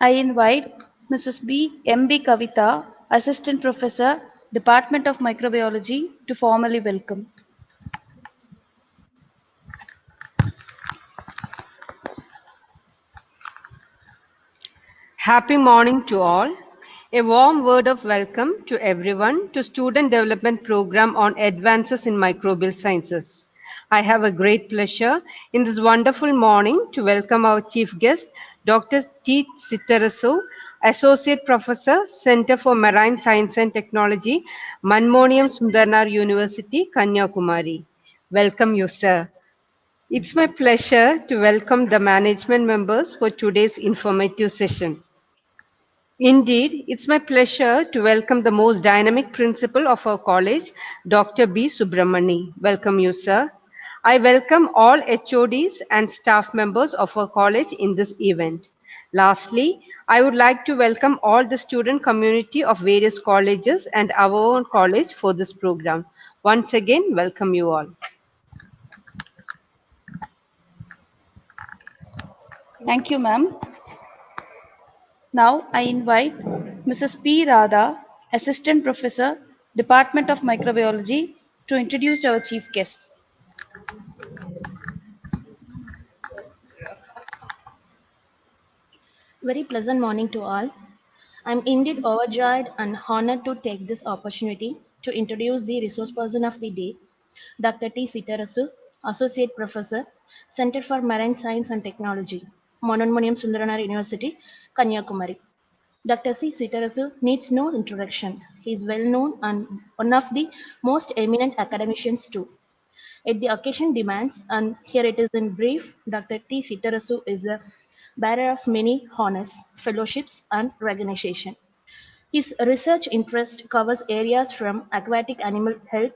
I invite Mrs. M.B. Kavita, Assistant Professor, Department of Microbiology, to formally welcome. Happy morning to all. A warm word of welcome to everyone to Student Development Program on Advances in Microbial Sciences. I have a great pleasure in this wonderful morning to welcome our chief guest, Dr. T. Sitarasu, Associate Professor, Center for Marine Science and Technology, Manmonium Sundarnar University, Kanyakumari. Welcome you, sir. It's my pleasure to welcome the management members for today's informative session. Indeed, it's my pleasure to welcome the most dynamic principal of our college, Dr. B. Subramani. Welcome you, sir. I welcome all HODs and staff members of our college in this event. Lastly, I would like to welcome all the student community of various colleges and our own college for this program. Once again, welcome you all. Thank you, ma'am. Now I invite Mrs. P. Radha, Assistant Professor, Department of Microbiology, to introduce our chief guest. Very pleasant morning to all. I'm indeed overjoyed and honored to take this opportunity to introduce the resource person of the day, Dr. T. Sitarasu, Associate Professor, Center for Marine Science and Technology, Manmonium Sundarnar University, Kanyakumari. Dr. C. Sitarasu needs no introduction. He is well known and one of the most eminent academicians too. Yet the occasion demands, and here it is in brief, Dr. T. Sitarasu is a bearer of many honors, fellowships, and recognition. His research interest covers areas from aquatic animal health,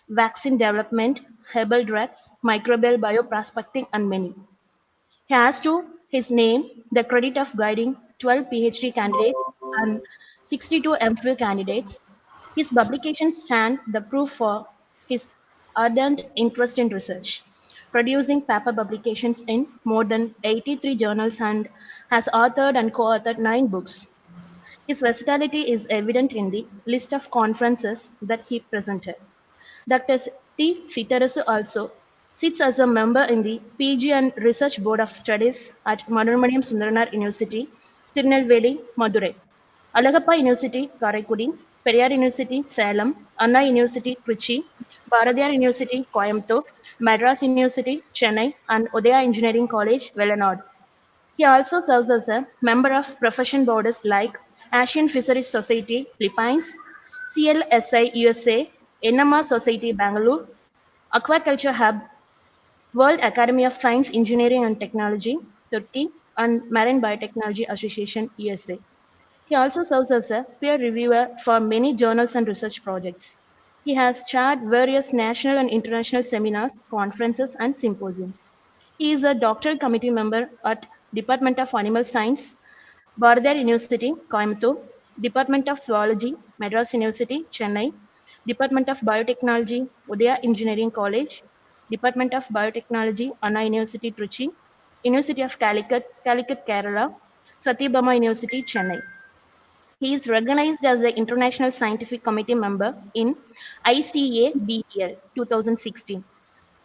vaccine development, herbal drugs, microbial bioprospecting, and many. He has to his name the credit of guiding 12 PhD candidates and 62 MPhil candidates. His publications stand the proof for his ardent interest in research, producing paper publications in more than 83 journals and has authored and co-authored 9 books. His versatility is evident in the list of conferences that he presented. Dr. T. Sitarasu also sits as a member in the PG and Research Board of Studies at Manmonium Sundarnar University, Tirunelveli, Madurai, Alagappa University, Karaikudi, Periyar University, Salem, Anna University, Trichy, Bharatiyar University, Coimbatore, Madras University, Chennai, and Udaya Engineering College, Vellanad. He also serves as a member of profession bodies like Asian Fisheries Society, Philippines, CLSI USA, NMR Society, Bangalore, Aquaculture Hub, World Academy of Science, Engineering and Technology, Turkey, and Marine Biotechnology Association, USA. He also serves as a peer reviewer for many journals and research projects. He has chaired various national and international seminars, conferences, and symposiums. He is a doctoral committee member at Department of Animal Science, Bharatiyar University, Coimbatore, Department of Zoology, Madras University, Chennai, Department of Biotechnology, Udaya Engineering College, Department of Biotechnology, Anna University, Trichy, University of Calicut, Kerala, Satyabama University, Chennai. He is recognized as the International Scientific Committee member in ICABEL 2016.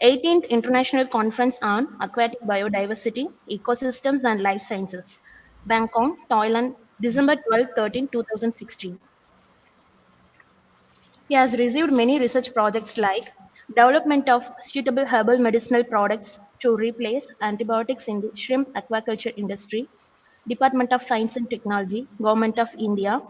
18th International Conference on Aquatic Biodiversity, Ecosystems and Life Sciences, Bangkok, Thailand, December 12-13, 2016. He has received many research projects like development of suitable herbal medicinal products to replace antibiotics in the shrimp aquaculture industry, Department of Science and Technology, Government of India,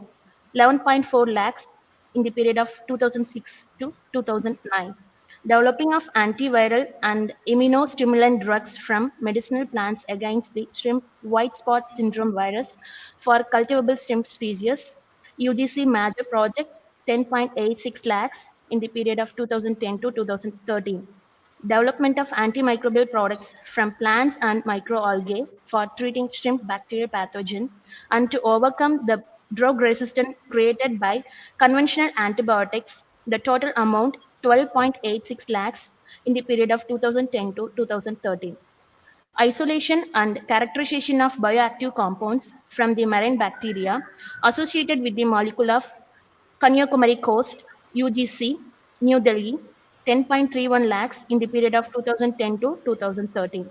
11.4 lakhs in the period of 2006 to 2009. Developing of antiviral and immunostimulant drugs from medicinal plants against the shrimp white spot syndrome virus for cultivable shrimp species, UGC major project 10.86 lakhs in the period of 2010 to 2013. Development of antimicrobial products from plants and microalgae for treating shrimp bacterial pathogen and to overcome the drug resistance created by conventional antibiotics. The total amount 12.86 lakhs in the period of 2010 to 2013. Isolation and characterization of bioactive compounds from the marine bacteria associated with the molecule of Kanyakumari Coast, UGC, New Delhi, 10.31 lakhs in the period of 2010 to 2013.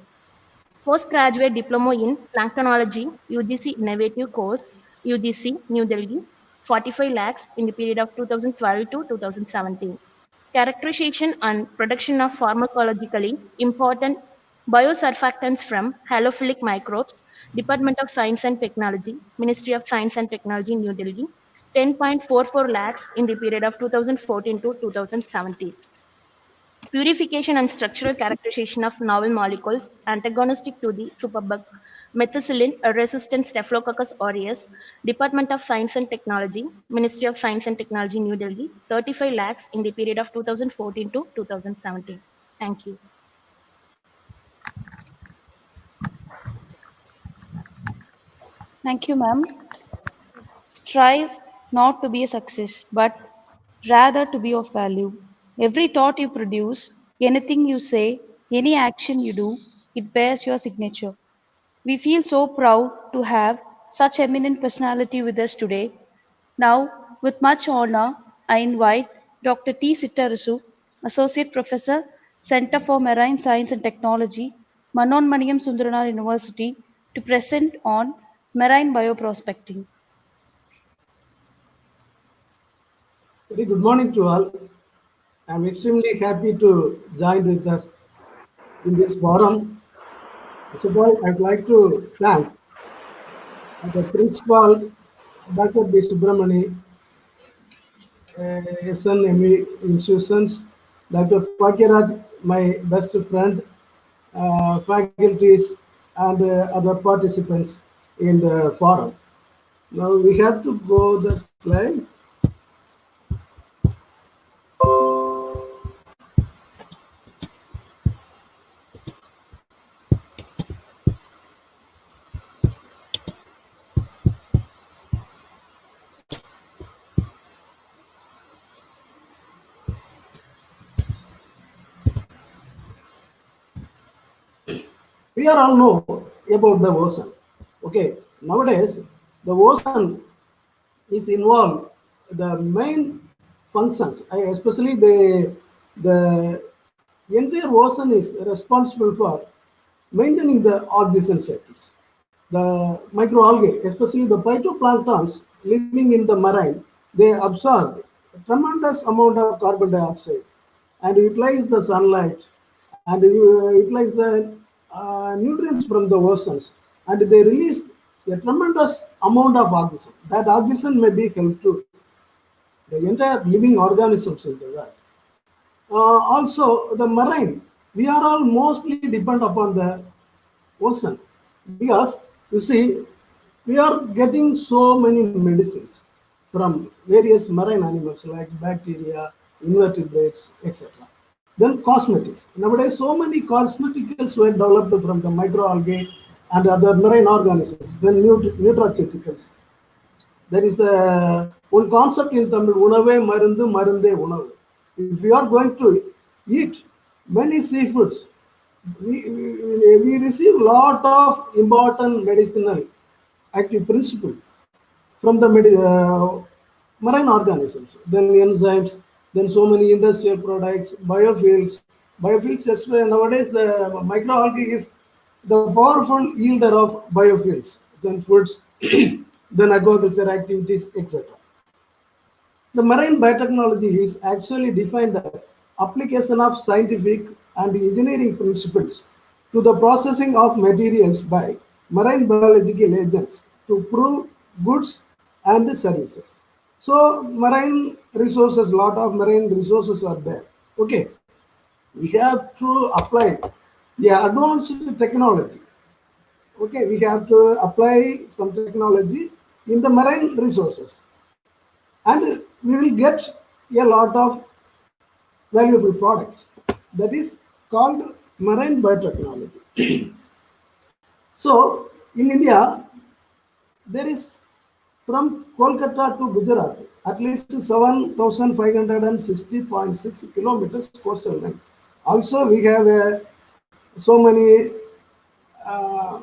Postgraduate Diploma in Planktonology, UGC Innovative Course, UGC, New Delhi, 45 lakhs in the period of 2012 to 2017. Characterization and production of pharmacologically important biosurfactants from halophilic microbes, Department of Science and Technology, Ministry of Science and Technology, New Delhi, 10.44 lakhs in the period of 2014 to 2017. Purification and structural characterization of novel molecules antagonistic to the superbug methicillin resistant Staphylococcus aureus, Department of Science and Technology, Ministry of Science and Technology, New Delhi, 35 lakhs in the period of 2014 to 2017. Thank you. Thank you, ma'am. Strive not to be a success, but rather to be of value. Every thought you produce, anything you say, any action you do, it bears your signature. We feel so proud to have such eminent personality with us today. Now, with much honor, I invite Dr. T. Sittarasu, Associate Professor, Center for Marine Science and Technology, Manonmaniyam Sundaranaar University, to present on marine bioprospecting. Very good morning to all. I'm extremely happy to join with us in this forum. First of all, I'd like to thank the principal, Dr. B. Subramani, SNME institutions, Dr. Pakiraj, my best friend, faculties, and other participants in the forum. Now we have to go the slide. We are all know about the ocean. Okay, nowadays the ocean is involved the main functions, especially the entire ocean is responsible for maintaining the oxygen cycles. The microalgae, especially the phytoplanktons living in the marine, they absorb a tremendous amount of carbon dioxide and utilize the sunlight and utilize the nutrients from the oceans, and they release a tremendous amount of oxygen. That oxygen may be help to the entire living organisms in the world. Also, the marine, we are all mostly depend upon the ocean because you see, we are getting so many medicines from various marine animals like bacteria, invertebrates, etc. Then cosmetics. Nowadays, so many cosmeticals were developed from the microalgae and other marine organisms. Then nutraceuticals. There is the one concept in Tamil, unave marundu marunde unavu. If we are going to eat many seafoods, we receive lot of important medicinal active principle from the marine organisms, then enzymes, then so many industrial products, biofuels. Biofuels, nowadays the microalgae is the powerful yielder of biofuels, then foods, then aquaculture activities, etc. The marine biotechnology is actually defined as application of scientific and engineering principles to the processing of materials by marine biological agents to prove goods and services. So marine resources, lot of marine resources are there. Okay, we have to apply advanced technology. Okay, we have to apply some technology in the marine resources. and we will get a lot of valuable products. That is called marine biotechnology. So in India, there is from Kolkata to Gujarat at least 7,560.6 kilometers coastal length. Also, we have so many uh,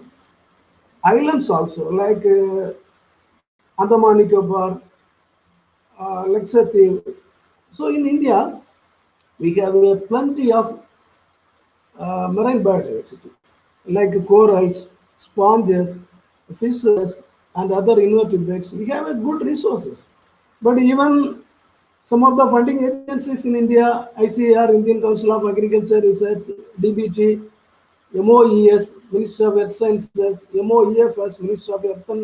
islands also like Andaman Nicobar, Lakshadweep. So in India, we have plenty of marine biodiversity like corals, sponges, fishes, and other invertebrates. We have a good resources. But even some of the funding agencies in India, ICAR, Indian Council of Agriculture Research, DBT, MOES, Ministry of Earth Sciences, MOEFS, Ministry of Earth and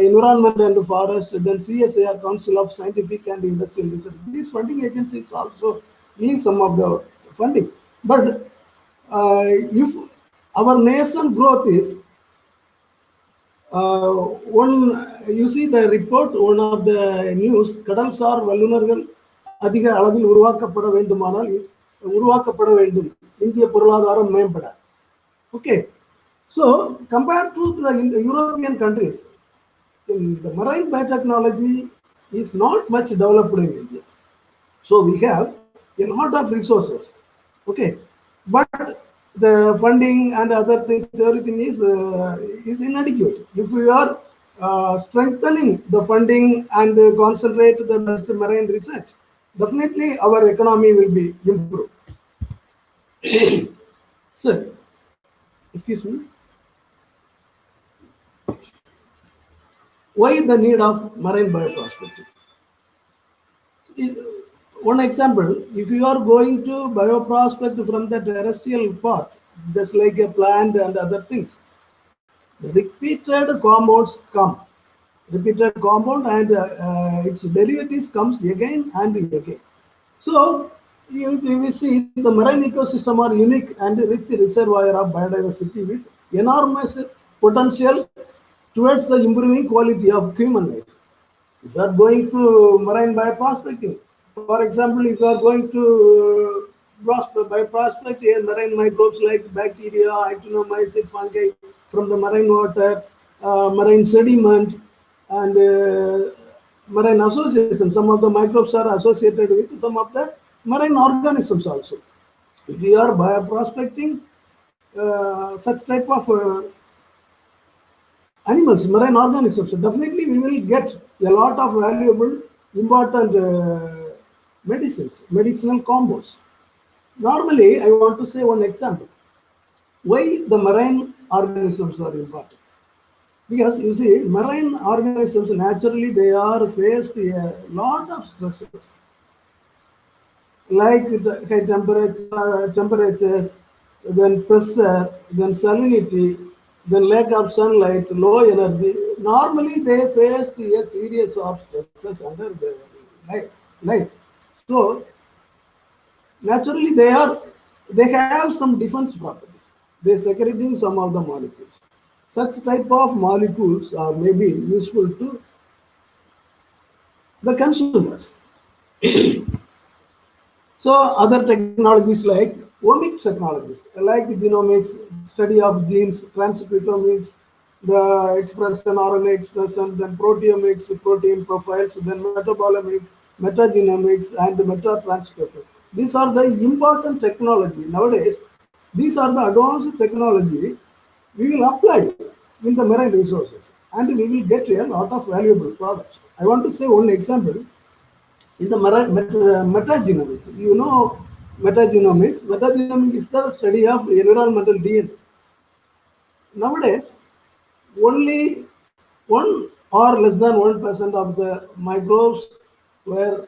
Environment and Forest, then CSAR, Council of Scientific and Industrial Research. These funding agencies also release some of the funding. But if our nation growth is one, you see the report, one of the news, கடல்சார் வல்லுநர்கள் அதிக அளவில் உருவாக்கப்பட வேண்டுமானால் உருவாக்கப்பட வேண்டும் இந்திய பொருளாதாரம் மேம்பட. Okay, so compared to in the European countries, the marine biotechnology is not much developed in India. So we have a lot of resources. Okay, but the funding and other things, everything is inadequate. If we are strengthening the funding and concentrate the marine research, definitely our economy will be improved. Sir, excuse me. Why the need of marine bioprospecting? One example, if you are going to bioprospect from the terrestrial part, just like a plant and other things, repeated compounds come, repeated compound and its derivatives comes again and again. So you will see the marine ecosystem are unique and rich reservoir of biodiversity with enormous potential towards the improving quality of human life. If you are going to marine bioprospecting, for example, if you are going to bioprospect marine microbes like bacteria, actinomyces, fungi from the marine water, marine sediment, and marine association. Some of the microbes are associated with some of the marine organisms also. If you are bioprospecting such type of animals, marine organisms, definitely we will get a lot of valuable, important medicines, medicinal compounds. Normally, I want to say one example. Why the marine organisms are important? Because you see, marine organisms naturally they are faced a lot of stresses, like the high temperatures, then pressure, then salinity, then lack of sunlight, low energy. Normally, they face a series of stresses under their life. So naturally, they have some defense properties. They secreting some of the molecules. Such type of molecules are maybe useful to the consumers. So other technologies like omics technologies, like genomics, study of genes, transcriptomics, the expression, RNA expression, then proteomics, protein profiles, then metabolomics, metagenomics, and metatranscription. These are the important technology. Nowadays, these are the advanced technology we will apply in the marine resources and we will get a lot of valuable products. I want to say one example in the metagenomics. You know metagenomics. Metagenomics is the study of environmental DNA. Nowadays, only 1 or less than 1% of the microbes were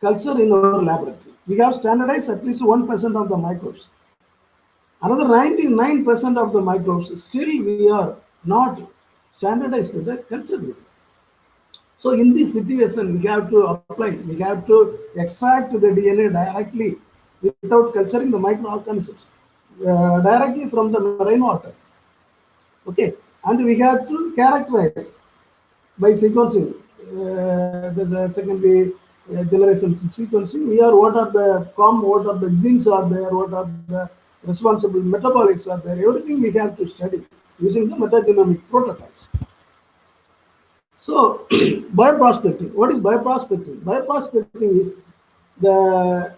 cultured in our laboratory. We have standardized at least 1% of the microbes. Another 99% of the microbes still we are not standardized to the culture. So in this situation, we have to apply, we have to extract the DNA directly without culturing the microorganisms directly from the marine water. Okay, and we have to characterize by sequencing there's a secondary generation sequencing. Here, what are the genes are there, what are the responsible metabolites are there, everything we have to study using the metagenomic protocols. So, bioprospecting. What is bioprospecting? Bioprospecting is the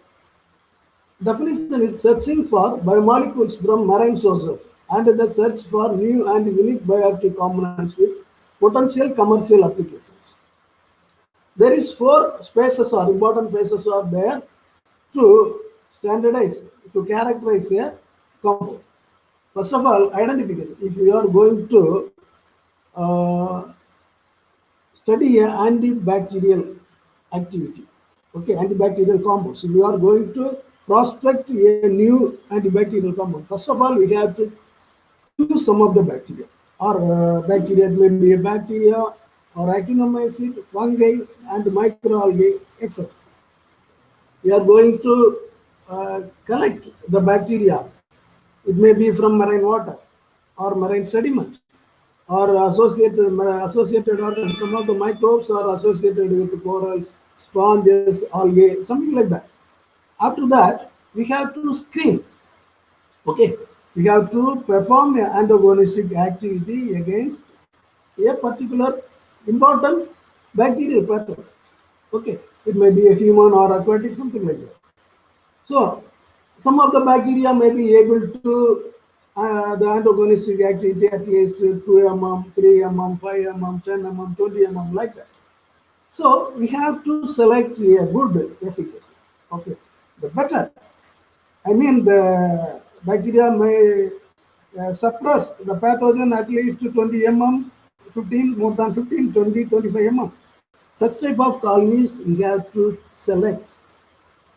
definition is searching for biomolecules from marine sources and the search for new and unique bioactive components with potential commercial applications. There is four spaces or important phases are there to standardize, to characterize a compound. First of all, identification. If you are going to uh, study a antibacterial activity, okay, antibacterial compounds. If you are going to prospect a new antibacterial compound, first of all, we have to choose some of the bacteria. Or bacteria, it may be a bacteria or actinomycete, fungi, and microalgae, etc. We are going to collect the bacteria. It may be from marine water or marine sediment or associated organs. Some of the microbes are associated with corals, sponges, algae, something like that. After that, we have to screen. Okay, we have to perform an antagonistic activity against a particular important bacterial pathogens. Okay, it may be a human or aquatic, something like that. So, some of the bacteria may be able to the antagonistic activity at least 2 mm, 3 mm, 5 mm, 10 mm, 20 mm, like that. So, we have to select a good efficacy. Okay, the better. I mean, the bacteria may suppress the pathogen at least 20 mm, 15, more than 15, 20, 25 mm. Such type of colonies we have to select.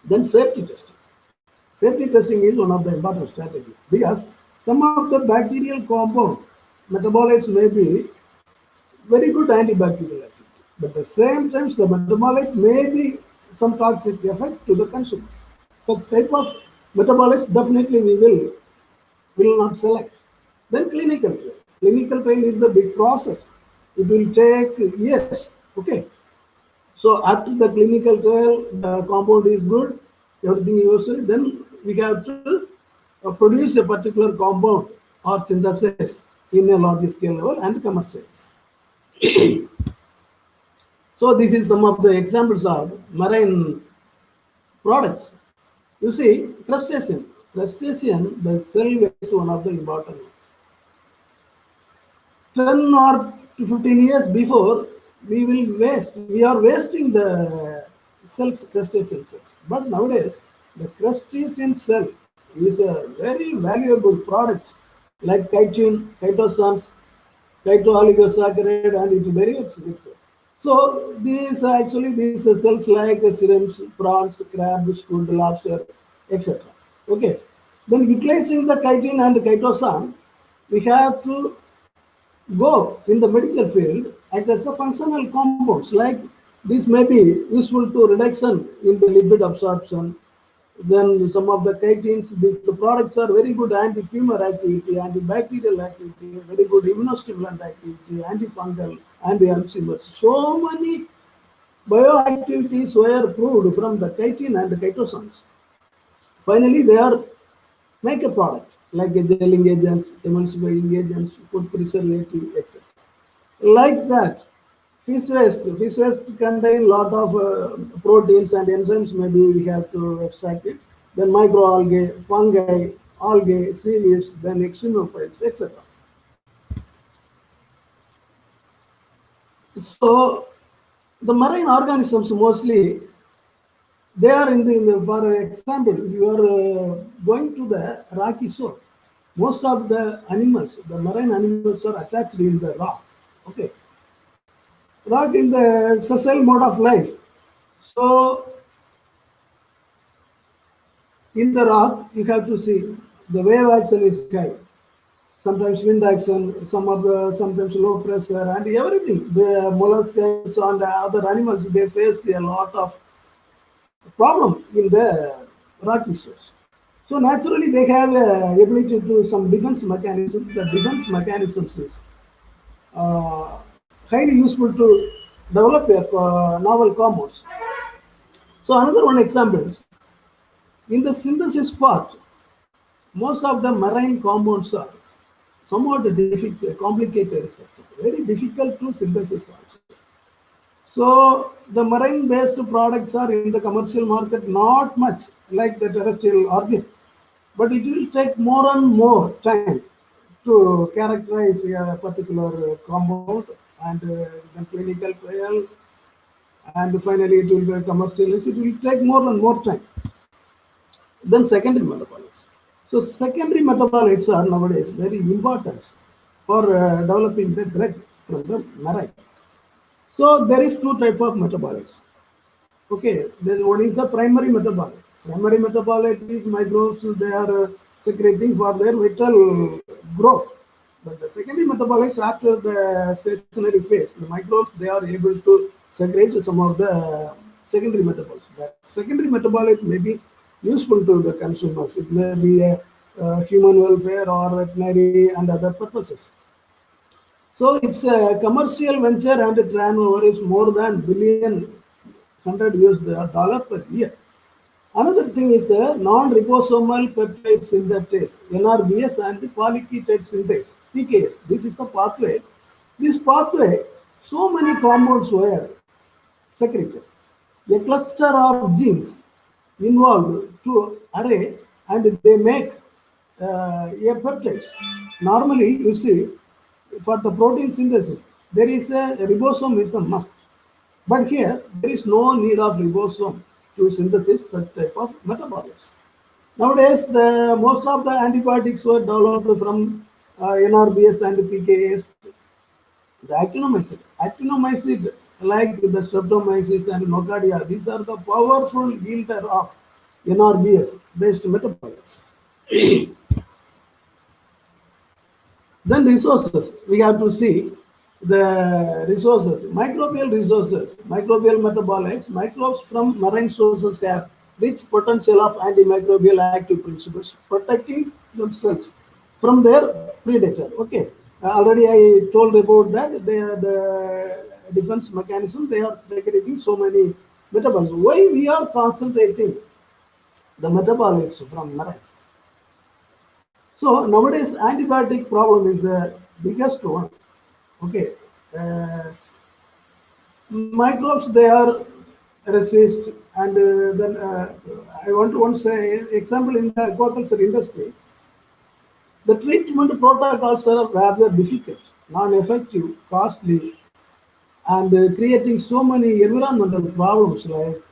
Then safety testing. Safety testing is one of the important strategies because some of the bacterial compound metabolites may be very good antibacterial activity, but at the same time the metabolite may be some toxic effect to the consumers. Such type of metabolites definitely we will not select. Then clinical trial. Clinical trial is the big process. It will take years. Okay. So after the clinical trial, the compound is good, everything is good, then we have to produce a particular compound or synthesis in a large scale level and commercialize. So this is some of the examples of marine products. You see, crustacean. Crustacean, the cell waste one of the important. 10 or 15 years before, we are wasting the cells, crustacean cells. But nowadays, the crustacean cell is a very valuable products like chitin, chitosans, phytooligosaccharide, and its derivates. So these actually these cells like shrimps, prawns, crab, squid, lobster, etc. Okay. Then utilizing the chitin and chitosan, we have to go in the medical field act as a functional compounds like this may be useful to reduction in the lipid absorption. Then some of the chitins, these products are very good anti-tumor activity, antibacterial activity, very good immunostimulant activity, antifungal, anti-Alzheimer's. So many bioactivities were proved from the chitin and the chitosans. Finally, they are make a product like a gelling agents, emulsifying agents, food preservative, etc. Like that, fish waste contain lot of proteins and enzymes. Maybe we have to extract it. Then microalgae, fungi, algae, seaweeds, then extremophiles, etc. So the marine organisms mostly they are for example, if you are going to the rocky shore, most of the animals, the marine animals are attached in the rock. Okay, rock in the sessile mode of life. So in the rock, you have to see the wave action is high. Sometimes wind action, sometimes low pressure, and everything. The mollusks and other animals they faced a lot of problem in the rocky source. So naturally, they have ability to some defense mechanisms. The defense mechanisms is uh, highly useful to develop novel compounds. So another one example is in the synthesis part, most of the marine compounds are somewhat complicated structure, very difficult to synthesis also. So the marine-based products are in the commercial market not much like the terrestrial origin, but it will take more and more time to characterize a particular compound and then clinical trial, and finally it will be commercialized. It will take more and more time. Then secondary metabolites. So secondary metabolites are nowadays very important for developing the drug from the marine. So there is two type of metabolites. Okay, then what is the primary metabolite? Primary metabolite is microbes, they are secreting for their vital growth. But the secondary metabolites after the stationary phase, the microbes, they are able to secrete some of the secondary metabolites. That secondary metabolite may be useful to the consumers. It may be a, human welfare or veterinary and other purposes. So it's a commercial venture and the turnover is more than billion 100 US dollar per year. Another thing is the non-ribosomal peptide synthetase (NRBS) and the polyketide synthase (PKS). This is the pathway. This pathway, so many compounds were secreted. A cluster of genes involved to array and they make a peptides. Normally, you see, for the protein synthesis, there is a ribosome is the must. But here, there is no need of ribosome to synthesis such type of metabolites. Nowadays, most of the antibiotics were developed from NRBS and PKS. The actinomycin like the streptomyces and nocardia, these are the powerful yielder of NRBS based metabolites. Then resources, we have to see the resources, microbial metabolites. Microbes from marine sources have rich potential of antimicrobial active principles, protecting themselves from their predator. Okay, already I told about that. They are the defense mechanism. They are segregating so many metabolites. Why we are concentrating the metabolites from marine? So nowadays antibiotic problem is the biggest one. Okay, uh, microbes they are resist, and then I want to one say example in the aquaculture industry, the treatment protocols are rather difficult, non-effective, costly, and creating so many environmental problems like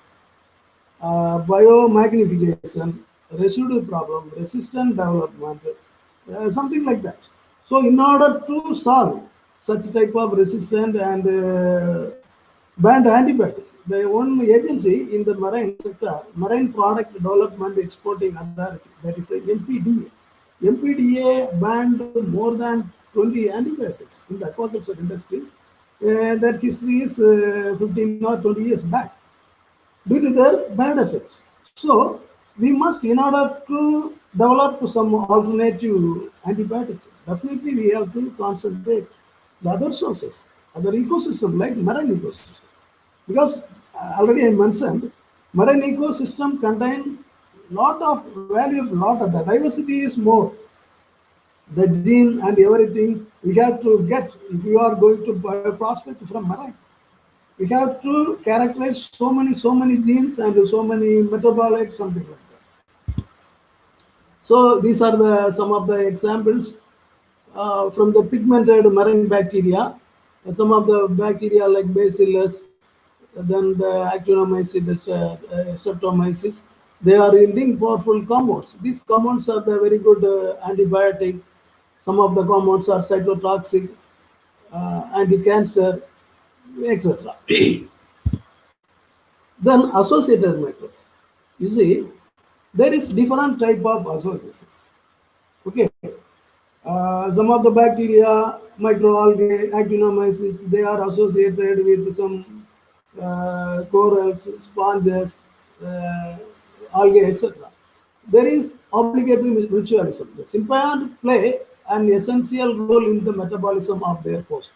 biomagnification, residue problem, resistant development, something like that. So, in order to solve such type of resistant and banned antibiotics, the one agency in the marine sector, Marine Product Development Exporting Authority, that is the MPDA. MPDA banned more than 20 antibiotics in the aquaculture industry. That history is 15 or 20 years back due to their bad effects. So we must, in order to develop some alternative antibiotics, definitely we have to concentrate the other sources, other ecosystem like marine ecosystem. Because already I mentioned, marine ecosystem contain lot of value, lot of the diversity is more. The gene and everything we have to get if you are going to prospect from marine. We have to characterize so many genes and so many metabolites, something like that. So these are the some of the examples from the pigmented marine bacteria. Some of the bacteria like Bacillus, then the Actinomyces, Streptomyces, they are yielding powerful compounds. These compounds are the very good antibiotic. Some of the compounds are cytotoxic, anti-cancer, etc. Then associated microbes. You see, there is different type of associations. Okay, some of the bacteria, microalgae, actinomyces, they are associated with some corals, sponges, uh, algae, etc. There is obligatory mutualism. The symbionts play an essential role in the metabolism of their host.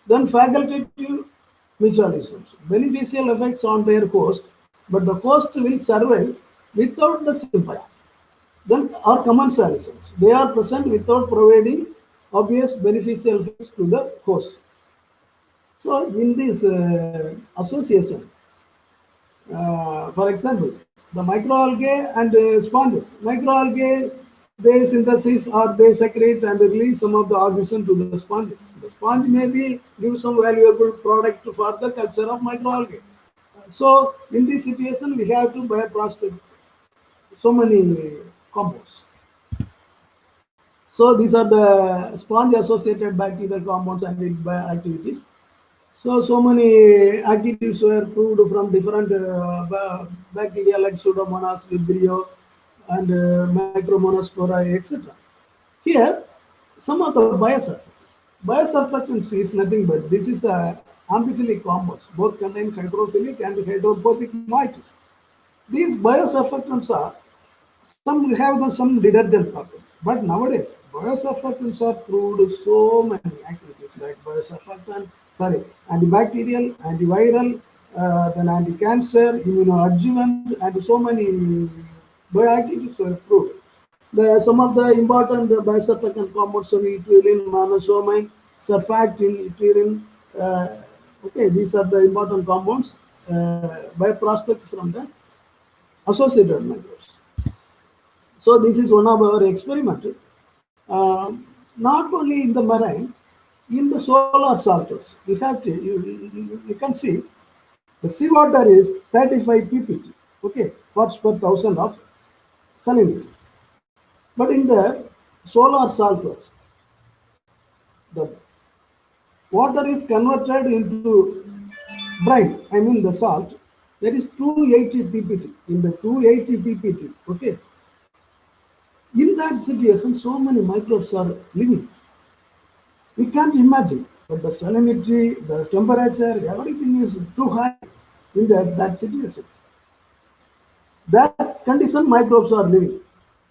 Then facultative mutualisms. Beneficial effects on their host, but the host will survive without the symbiote. Then are commensalisms. They are present without providing obvious beneficial effects to the host. So in these associations, for example, the microalgae and sponges. Microalgae, they synthesis or they secrete and release some of the organism to the sponges. The sponge maybe give some valuable product for the culture of microalgae. So in this situation, we have to bioprospect so many compounds. So these are the sponge associated bacterial compounds and its activities. So many activities were proved from different bacteria like Pseudomonas, Vibrio, and Micromonospora, etc. Here, some of the biosurfactants. Biosurfactants is nothing but this is the amphiphilic compounds, both contain hydrophilic and hydrophobic moieties. These biosurfactants are some have some detergent properties, but nowadays biosurfactants are proved so many activities like biosurfactant, sorry, antibacterial, antiviral, then anti-cancer, immunoadjuvant, and so many bioactivities were proved. Some of the important biosurfactant compounds are ethylene, monosomine, surfactant, ethylene. Okay, these are the important compounds by prospect from the associated microbes. So this is one of our experiment. Not only in the marine, in the solar saltwater, we have to, you can see the seawater is 35 ppt, okay, parts per thousand of salinity. But in the solar saltwater, the water is converted into brine, I mean the salt, that is 280 ppt. In the 280 ppt, okay, in that situation, so many microbes are living. We can't imagine, but the salinity, the temperature, everything is too high in that situation. That condition microbes are living.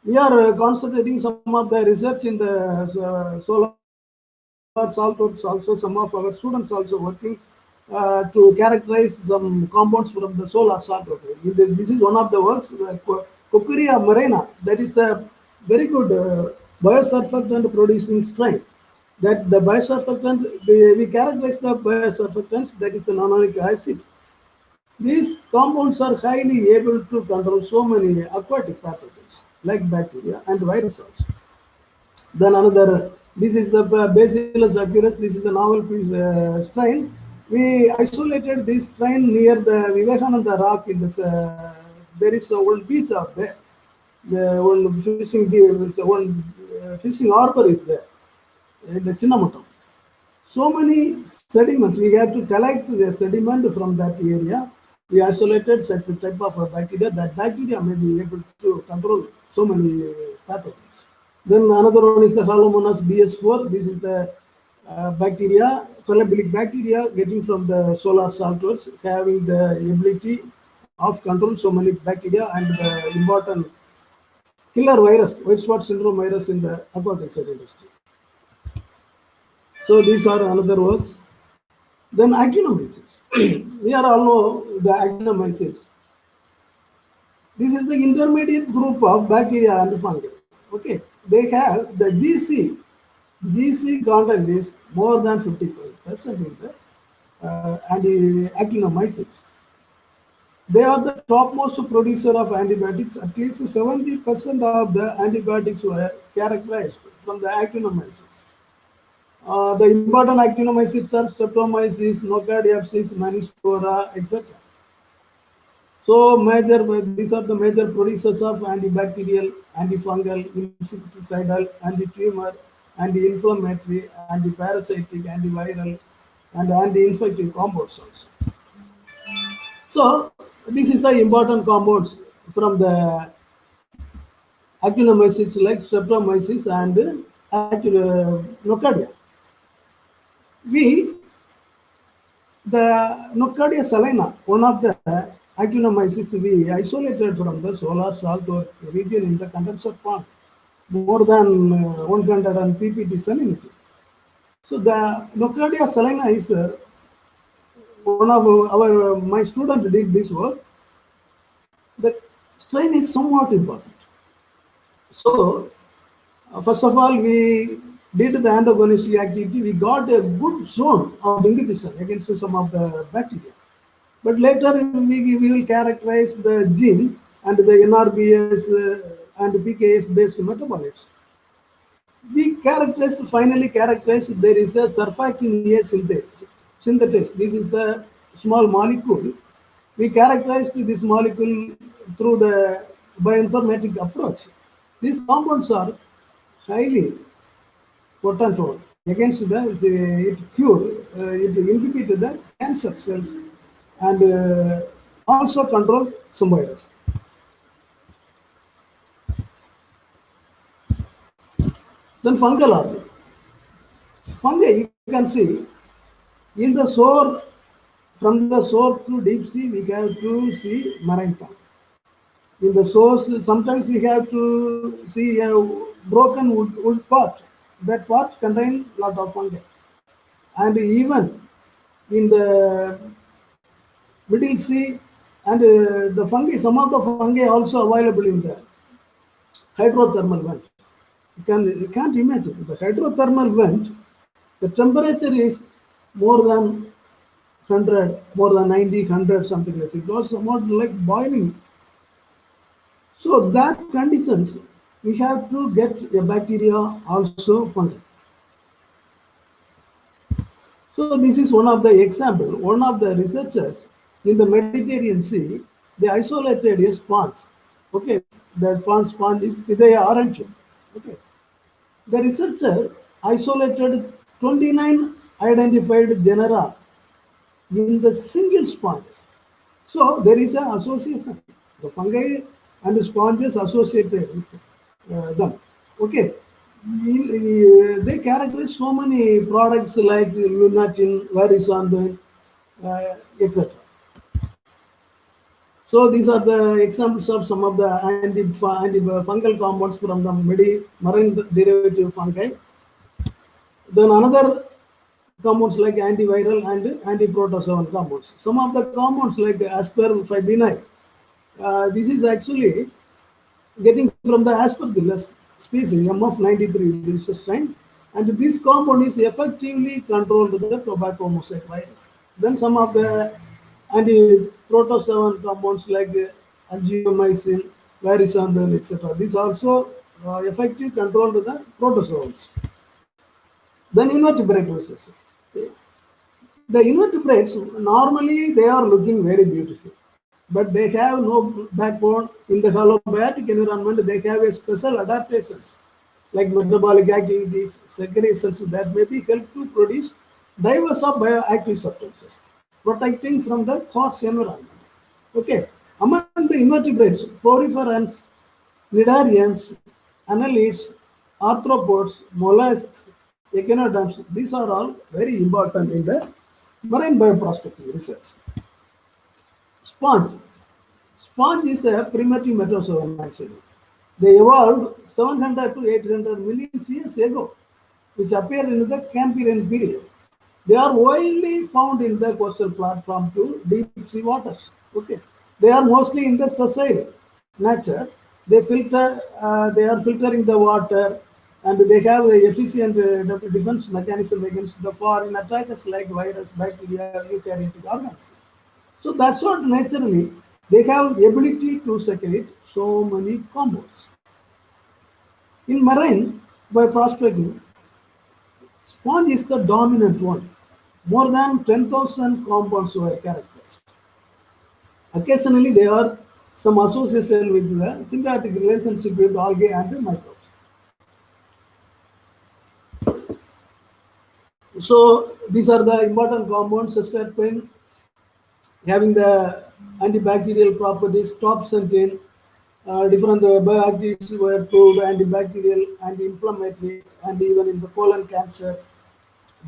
We are concentrating some of the research in the solar saltwater. Also, some of our students also working to characterize some compounds from the solar saltwater. This is one of the works, Cocuria marina. That is the very good biosurfactant producing strain. That the biosurfactant, we characterize the biosurfactants, that is the nonanic acid. These compounds are highly able to control so many aquatic pathogens like bacteria and virus also. Then another, this is the Bacillus acurus. This is a novel piece strain. We isolated this strain near the Vivekananda rock in this. There is a old beach out there. The one fishing harbor is there in the Chinnamatam. So many sediments, we had to collect the sediment from that area. We isolated such a type of bacteria. That bacteria may be able to control so many pathogens. Then another one is the Halomonas BS4. This is the bacteria, cholebolic bacteria getting from the solar saltwater, having the ability of control so many bacteria and the important killer virus, white spot syndrome virus in the aquaculture industry. So these are another works. Then actinomyces. We are all know the actinomyces. This is the intermediate group of bacteria and fungi. Okay, they have the GC content is more than 50% in the actinomyces. They are the topmost producer of antibiotics. At least 70% of the antibiotics were characterized from the actinomyces. The important actinomyces are streptomyces, nocardiopsis, manispora, etc. So these are the major producers of antibacterial, antifungal, insecticidal, anti-tumor, anti-inflammatory, anti-parasitic, antiviral, and anti-infective compounds also. So this is the important compounds from the actinomyces like streptomyces and nocardia. We The Nocardia salina, one of the actinomyces we isolated from the solar salt region in the condenser pond, more than 100 ppt salinity. So the Nocardia salina is one of our my student did this work. The strain is somewhat important. So first of all, we did the antagonistic activity. We got a good zone of inhibition against some of the bacteria. But later we will characterize the gene and the NRBS and PKS based metabolites. We characterize finally characterize there is a surfactant A synthetase. This is the small molecule. We characterized this molecule through the bioinformatic approach. These compounds are highly potent one against it cure it inhibit the cancer cells and also control some virus. Then fungal origin. Fungi you can see in the shore, from the shore to deep sea we have to see marine fungi. In the source sometimes we have to see a broken wood part. That part contain lot of fungi. And even in the middle sea and the fungi, some of the fungi also available in the hydrothermal vent. You can't imagine the hydrothermal vent. The temperature is more than 100, more than 90, 100, something like that. It was somewhat like boiling. So that conditions we have to get a bacteria also fungi. So this is one of the example. One of the researchers in the Mediterranean Sea, they isolated a sponge. Okay, the sponge is they are orange. Okay, the researcher isolated 29 identified genera in the single sponges. So there is an association. The fungi and the sponges associated with them. Okay, they characterize so many products like lunatin, varisandin, etc. So these are the examples of some of the antifungal compounds from the marine derivative fungi. Then another compounds like antiviral and antiprotozoan compounds. Some of the compounds like asparfibinite, this is actually getting from the aspergillus species MF93, this is strain, and this compound is effectively controlled the tobacco mosaic virus. Then some of the anti-protozoan compounds like angiomycin, varisandin, etc. These also effectively controlled the protozoans. Then invertebrate diseases. The invertebrates normally they are looking very beautiful, but they have no backbone in the halobiotic environment. They have a special adaptations like metabolic activities, secretions that may be help to produce diverse of bioactive substances, protecting from the harsh environment. Okay, among the invertebrates, poriferans, cnidarians, annelids, arthropods, mollusks, echinoderms, these are all very important in the marine bioprospecting research. Sponge. Sponge is a primitive metazoan actually. They evolved 700 to 800 million years ago, which appeared in the Cambrian period. They are widely found in the coastal platform to deep sea waters. Okay, they are mostly in the sessile nature. They are filtering the water, and they have a efficient defense mechanism against the foreign attackers like virus, bacteria, eukaryotic organisms. So that's what naturally they have ability to secrete so many compounds. In marine, by prospecting, sponge is the dominant one. More than 10,000 compounds were characterized. Occasionally, there are some association with the symbiotic relationship with algae and microbes. So these are the important compounds: serpentine, having the antibacterial properties, topsentin, different bioactives were proved antibacterial, anti-inflammatory, and even in the colon cancer.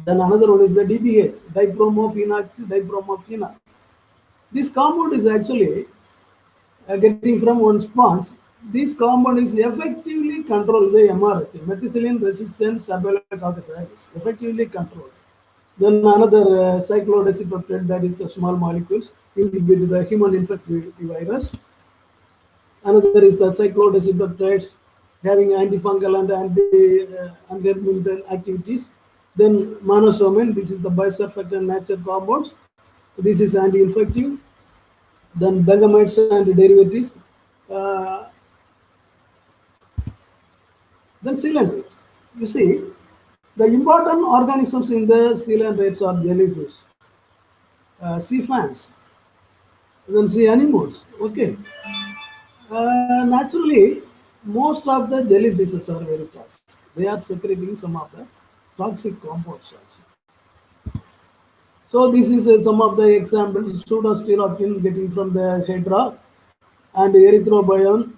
Then another one is the DBH, dibromophenol, dibromophenol. This compound is actually getting from one sponge. This compound is effectively control the MRSA, methicillin resistant Staphylococcus aureus, effectively controlled. Then another cyclodecipeptide, that is the small molecules inhibit the human infective virus. Another is the cyclodecipeptides having antifungal and anti-environmental activities. Then monosomin, this is the bisurfactant nature compounds. This is anti-infective. Then bergamides and derivatives. Uh, then coelenterates. You see, the important organisms in the coelenterates are jellyfish, sea fans, then sea anemones. Okay, naturally, most of the jellyfishes are very toxic. They are secreting some of the toxic compounds also. So this is some of the examples: pseudostyrotin getting from the hydra, and erythrobion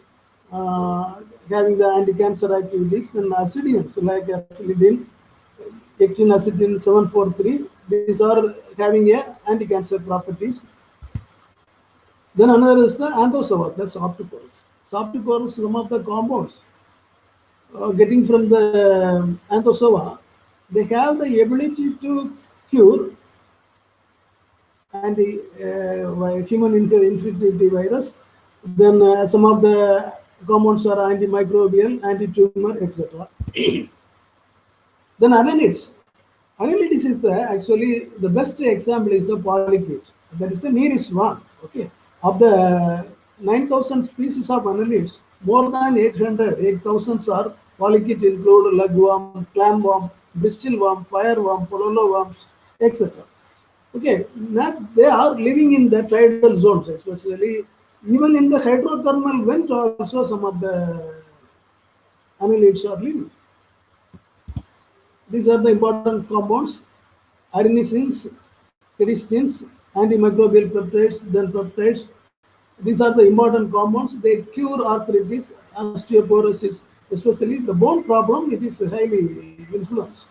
having the anti-cancer activities, and acidians like ephelidin, ectinacetin 743. These are having a anti-cancer properties. Then another is the anthosoa, that's opticorals. So opticorals, some of the compounds getting from the anthozoa, they have the ability to cure human infectivity virus. Then some of the compounds are antimicrobial, anti-tumor, etc. Then annelids. Annelids is the actually the best example is the polychaete. That is the nearest one. Okay, of the 9,000 species of annelids, more than 800, 8,000 are polychaete include lugworm, clamworm, bristleworm, fireworm, pololo worms, etc. Okay, they are living in the tidal zones, especially even in the hydrothermal vent. Also, some of the annelids are living. These are the important compounds: adenosines, cadistines, antimicrobial peptides, then peptides. These are the important compounds. They cure arthritis, osteoporosis, especially the bone problem. It is highly influenced.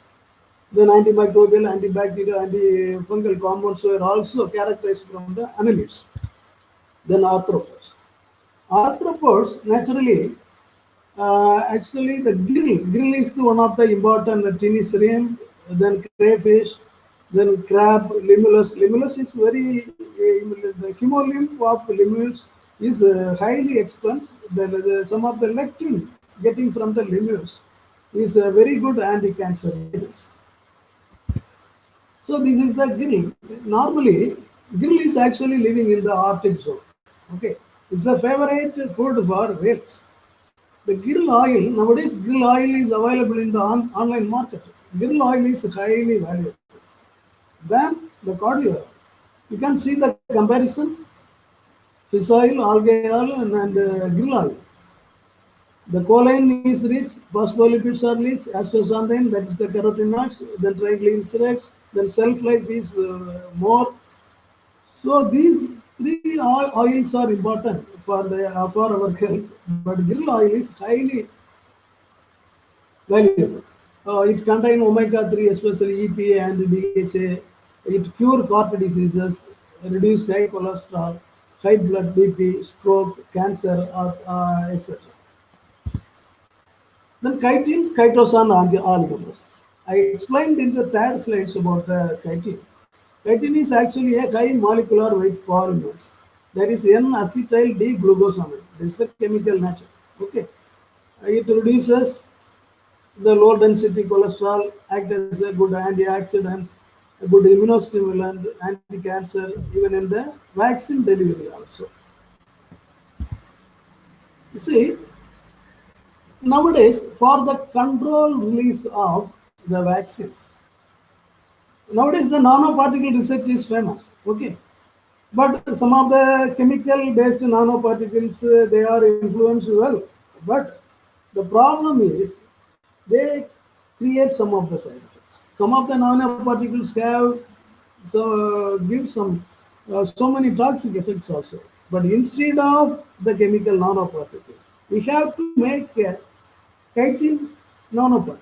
Then antimicrobial, antibacterial, antifungal compounds were also characterized from the annelids. Then arthropods. Arthropods naturally, actually the grill is the one of the important tinnicereum, then crayfish, then crab, limulus. Limulus is very, the hemolymph of limulus is highly expensive. Some of the lectin getting from the limulus is a very good anti-cancer agents. So this is the grill. Normally, grill is actually living in the Arctic zone. Okay, it's a favorite food for whales. The grill oil, nowadays grill oil is available in the online market. Grill oil is highly valuable than the cod oil. You can see the comparison: fish oil, algae oil, and grill oil. The choline is rich, phospholipids are rich, astaxanthin, that is the carotenoids, then triglycerides, then shelf life is more. So these three oils are important for our health, but grill oil is highly valuable. It contains omega-3, especially EPA and DHA. It cures heart diseases, reduce high cholesterol, high blood BP, stroke, cancer, etc. Then chitin, chitosan oligomers. I explained in the third slides about the chitin. Chitin is actually a high molecular weight polymer. That is N-acetyl D-glucosamine. This is a chemical nature. Okay. It reduces the low density cholesterol, act as a good antioxidants, a good immunostimulant, anti-cancer, even in the vaccine delivery also. You see, nowadays for the control release of the vaccines, nowadays the nanoparticle research is famous. Okay, but some of the chemical based nanoparticles they are influenced well, but the problem is they create some of the side effects. Some of the nanoparticles have give so many toxic effects also. But instead of the chemical nanoparticle, we have to make chitin nanoparticles,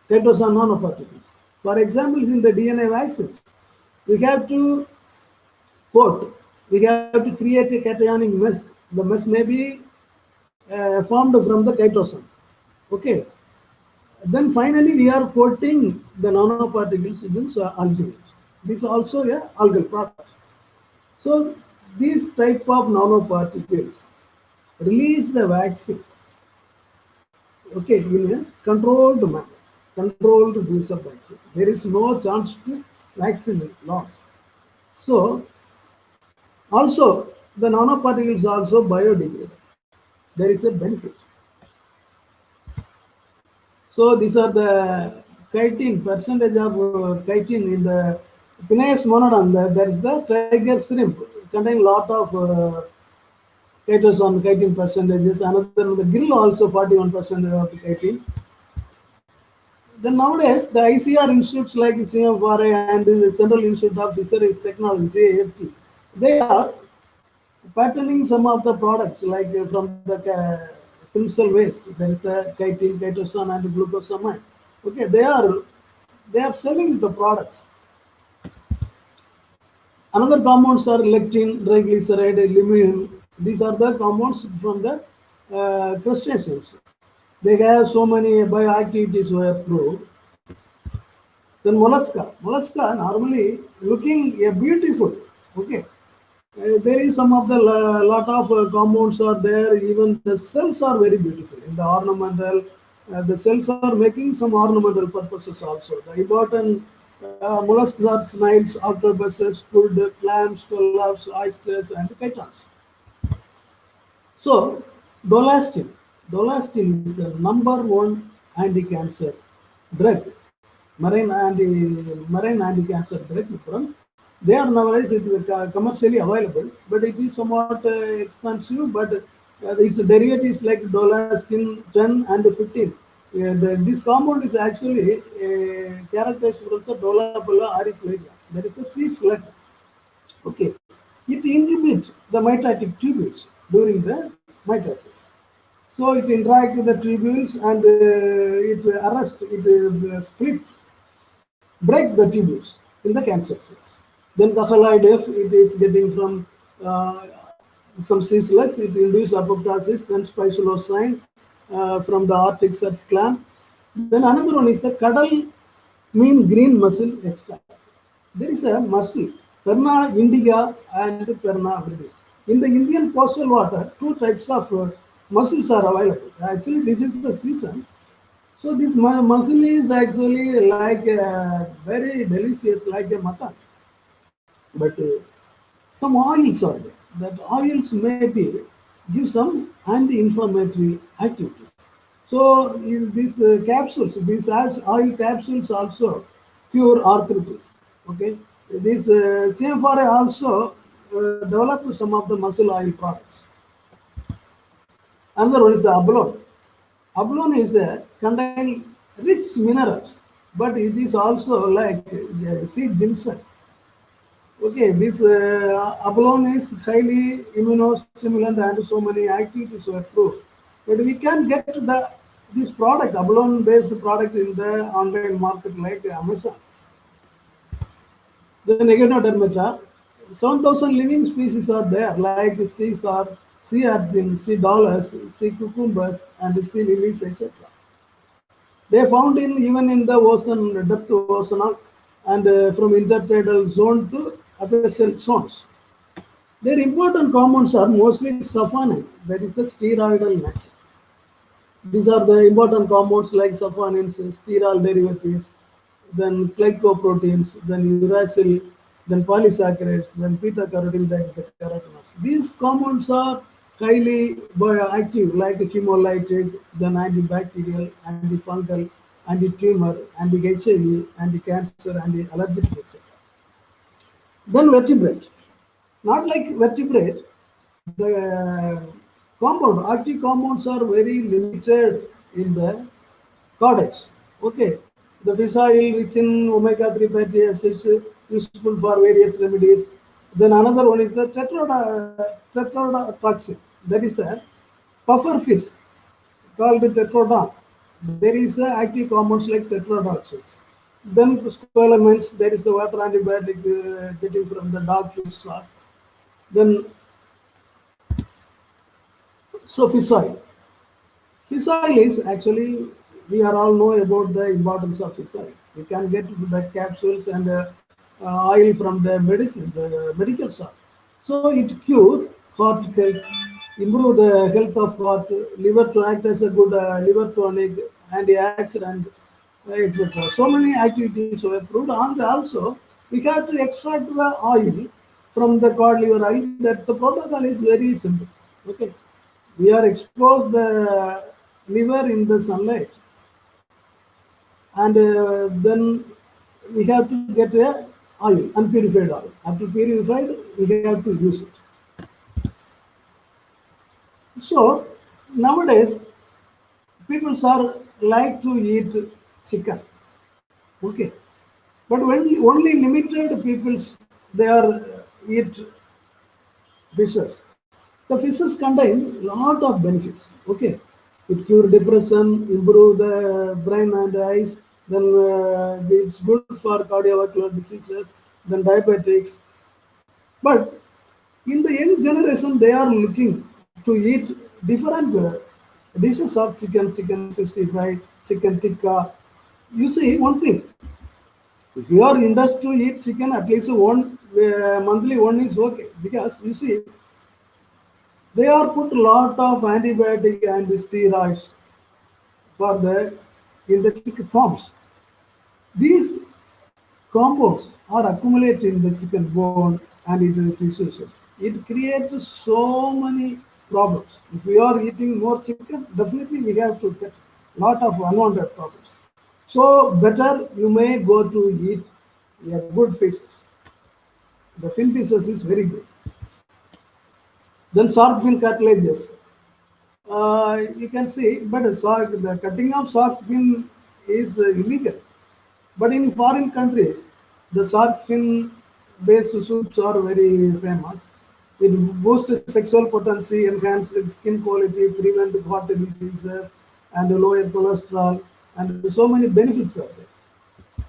chitosan nanoparticles. For examples, in the DNA vaccines, we have to quote, we have to create a cationic mesh. The mesh may be formed from the chitosan. Okay, Then finally we are coating the nanoparticles in alginate. This is also a algal product. So these type of nanoparticles release the vaccine, okay, in a controlled manner, controlled release of vaccines. There is no chance to vaccine loss. So also the nanoparticles also biodegradable. There is a benefit. So these are the chitin, percentage of chitin in the Pineus monodon. There is the tiger shrimp containing lot of chitosan, chitin percentages. Another the grill also 41% of the chitin. Then nowadays the ICR institutes like CMFRA and the Central Institute of Fisheries Technology (CAFT), they are patterning some of the products like from the simple waste. There is the chitin, chitosan, and glucosamine. Okay, they are selling the products. Another compounds are lectin, triglyceride, limonene. These are the compounds from the crustaceans. They have so many bioactivities were proved. Then mollusca normally looking beautiful. Okay, there is some of the lot of compounds are there. Even the cells are very beautiful in the ornamental. The cells are making some ornamental purposes also. The important mollusks are snails, octopuses, squid, clams, scallops, oysters, and chitons. So dolastin, dolastin is the number one anti-cancer drug, marine anti-cancer drug. They are nowadays it is commercially available, but it is somewhat expensive. But its derivatives like dolastin 10 and 15. This compound is actually characterized from the Dolabella auricularia. There is a C slug. Okay, it inhibits the mitotic tubules during the mitosis. So it interacts with the tubules and it arrest, it split, break the tubules in the cancer cells. Then casalide F, it is getting from some sea slugs, it induces apoptosis, then spiculocine from the Arctic surf clam. Then another one is the cadal mean green mussel extract. There is a mussel, Perna indica and Perna viridis. In the Indian coastal water, two types of mussels are available. Actually, this is the season. So this mussel is actually like very delicious, like a mutton. But some oils are there. That oils maybe give some anti-inflammatory activities. So in these capsules, these oil capsules also cure arthritis. Okay, this CFRA also developed some of the muscle oil products. Another one is the abalone. Abalone is contain rich minerals, but it is also like sea ginseng. Okay, this abalone is highly immunostimulant and so many activities were proved. But we can get this product, abalone based product in the online market like Amazon. Then Echinodermata, 7,000 living species are there like sea urchin, sea dollars, sea cucumbers, and sea lilies, etc. They found in even in the ocean, depth ocean, and from intertidal zone to abyssal zones. Their important compounds are mostly sulfonin, that is the steroidal nature. These are the important compounds like sulfonins, sterol derivatives, then glycoproteins, then uracil, then polysaccharides, then beta carotene, that is the carotenoids. These compounds are highly bioactive, like chemolytic, then antibacterial, antifungal, anti-tumor, anti-HIV, anti-cancer, anti-allergic, etc. Then vertebrate. Not like vertebrate, the active compounds are very limited in the cortex. Okay, the fish oil rich in omega-3 fatty acids useful for various remedies. Then another one is the tetrodotoxin. That is a puffer fish called tetrodon. There is active compounds like tetrodotoxins. Then scopolamines, there is the water antibiotic getting from the dogfish. Then so fish oil. Fish oil is actually we are all know about the importance of fish oil. You can get the capsules and oil from the medicines, medical shop. So it cure heart health, improve the health of heart, liver to act as a good liver tonic, antioxidant, etc. So many activities were proved, and also we have to extract the oil from the cod liver oil. That the protocol is very simple. Okay, we are exposed the liver in the sunlight, and then we have to get a oil, unpurified oil. After purified, we have to use it. So nowadays, people are like to eat chicken. Okay, but when only limited peoples they are eat fishes. The fishes contain lot of benefits. Okay, it cure depression, improve the brain and eyes. Then it's good for cardiovascular diseases. Then diabetics. But in the young generation, they are looking to eat different dishes of chicken, chicken 65, chicken tikka. You see one thing. If you are interested to eat chicken, at least one monthly one is okay, because you see they are put lot of antibiotic and steroids for the in the chicken forms. These compounds are accumulated in the chicken bone and in the tissues. It creates so many problems. If we are eating more chicken, definitely we have to get lot of unwanted problems. So better you may go to eat a good fishes. The fin fishes is very good. Then shark fin cartilages. You can see, but the cutting of shark fin is illegal. But in foreign countries, the shark fin based soups are very famous. It boosts sexual potency, enhances skin quality, prevent heart diseases, and lower cholesterol, and so many benefits are there.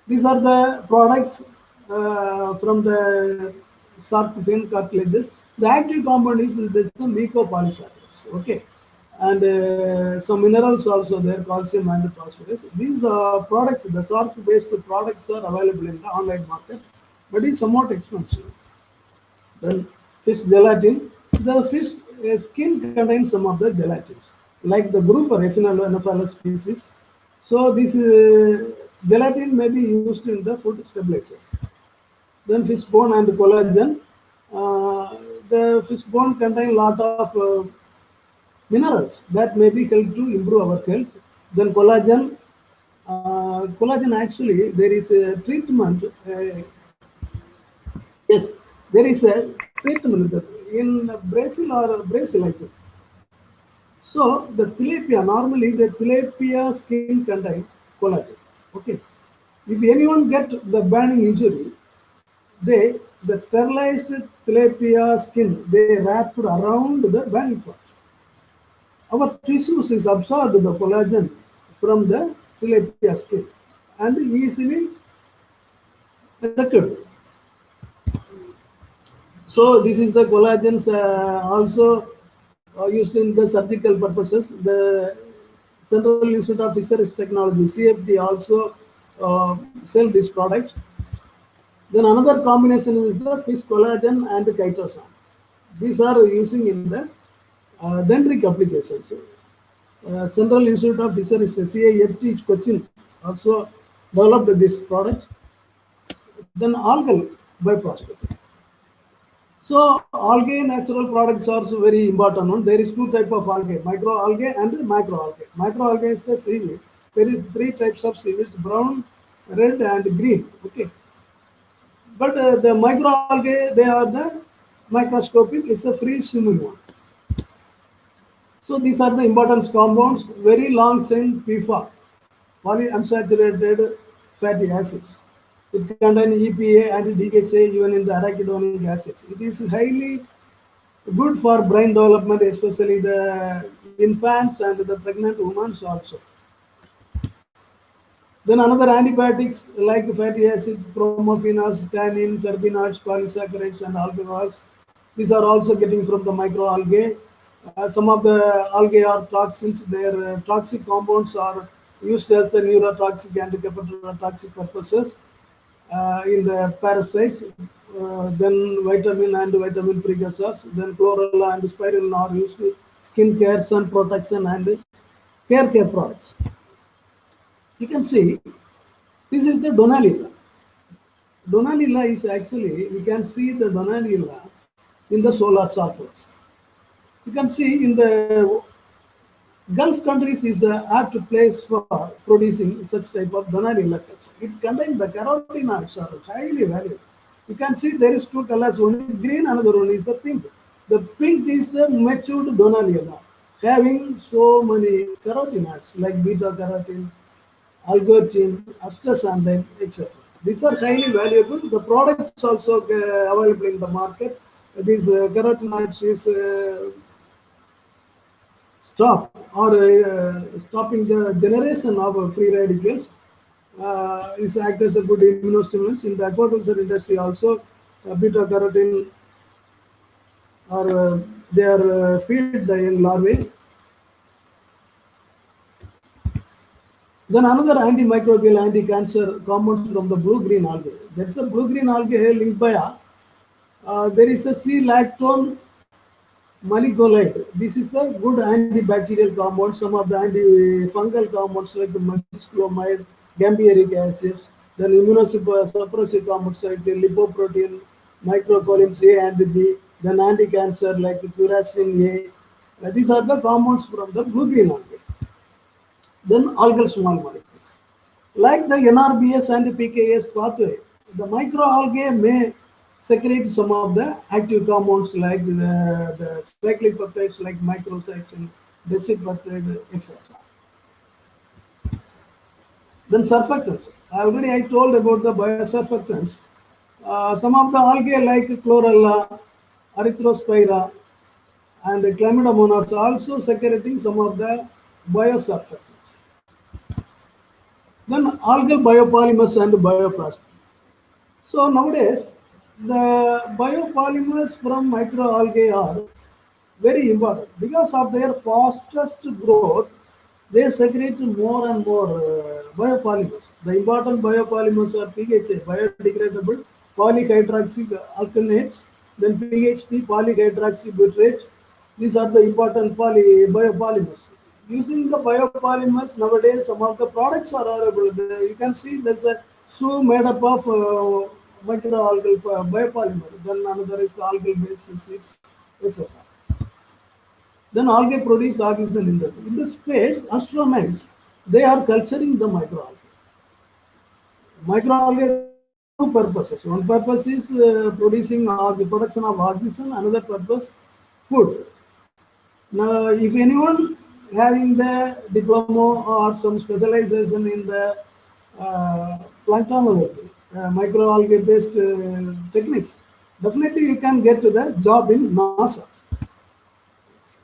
These are the products from the shark fin cartilages. The active compound is this the mucopolysaccharides. Okay, and some minerals also there, calcium and phosphorus. These products, the shark-based products, are available in the online market, but it's somewhat expensive. Then fish gelatin. The fish skin contains some of the gelatins, like the group or Echinophalus species. So this gelatin may be used in the food stabilizers. Then fish bone and collagen. The fish bone contain lot of minerals that may be help to improve our health. Then collagen. Collagen actually there is a treatment. Yes, there is a treatment in Brazil, I think. So the tilapia, normally the tilapia skin contain collagen. Okay. If anyone get the burning injury, they the sterilized tilapia skin they wrapped around the burning part. Our tissues is absorbed the collagen from the tilapia skin and easily recovered. So this is the collagens also used in the surgical purposes. The Central Institute of Fisheries Technology (CFT) also sell this product. Then another combination is the fish collagen and chitosan. These are using in the dendritic applications. Central Institute of Fisheries (CIFT) Cochin also developed this product. Then algal bioprospecting. So algae natural products are also very important one. There is two type of algae, microalgae and macroalgae. Microalgae is the seaweed. There is three types of seaweeds: brown, red, and green. Okay, but the microalgae they are the microscopic. It's a free swimming one. So these are the important compounds. Very long chain PFA, polyunsaturated fatty acids. It contains EPA and DHA even in the arachidonic acids. It is highly good for brain development, especially the infants and the pregnant women also. Then another antibiotics like fatty acids, bromophenols, tannin, terpenoids, polysaccharides, and alkaloids. These are also getting from the microalgae. Some of the algae are toxins. Their toxic compounds are used as the neurotoxic and hepatotoxic purposes in the parasites. Then vitamin and vitamin precursors. Then chlorella and spirulina are used to skin care, sun protection, and hair care products. You can see this is the Donalilla. Donalilla is actually, we can see the Donalilla in the solar circles. You can see in the Gulf countries is an apt place for producing such type of Donalilla culture. It contains the carotenoids are highly valuable. You can see there is two colors, one is green, another one is the pink. The pink is the matured Donalilla, having so many carotenoids like beta carotene, algorithm, astaxanthin, etc. These are highly valuable. The products also available in the market. These carotenoids is stopping the generation of free radicals. Is act as a good immunostimulants in the aquaculture industry. Also, beta carotene are they are feed the young larvae. Then another antimicrobial, anti-cancer compounds from the blue-green algae. That's the blue-green algae linked by there is a C lactone maligolide. This is the good antibacterial compound. Some of the antifungal compounds like the methicillomide, gambieric acids, then immunosuppressive compounds like the lipoprotein, microcolins A and B, then anti-cancer like curacin A. These are the compounds from the blue-green algae. Then algal small molecules. Like the NRBS and PKS pathway, the microalgae may secrete some of the active compounds like the cyclic peptides like microsystin, decipeptide, etc. Then surfactants. Already I told about the biosurfactants. Some of the algae like chlorella, erythrospira, and chlamydomonas also secreting some of the biosurfactants. Then algal biopolymers and bioplastic. So nowadays, the biopolymers from microalgae are very important because of their fastest growth. They secrete more and more biopolymers. The important biopolymers are PHA, biodegradable polyhydroxy alkanates, then PHP, polyhydroxybutyrate. These are the important biopolymers. Using the biopolymers nowadays, some of the products are available. You can see there's a shoe made up of microalgal biopolymer. Then another is the algal based seeds, etc. Then algae produce oxygen in the space. Astronauts they are culturing the microalgae. Microalgae serve two purposes. One purpose is producing the production of oxygen. Another purpose, food. Now, if anyone having the diploma or some specialization in the planktonology, microalgae based techniques, definitely you can get to the job in NASA.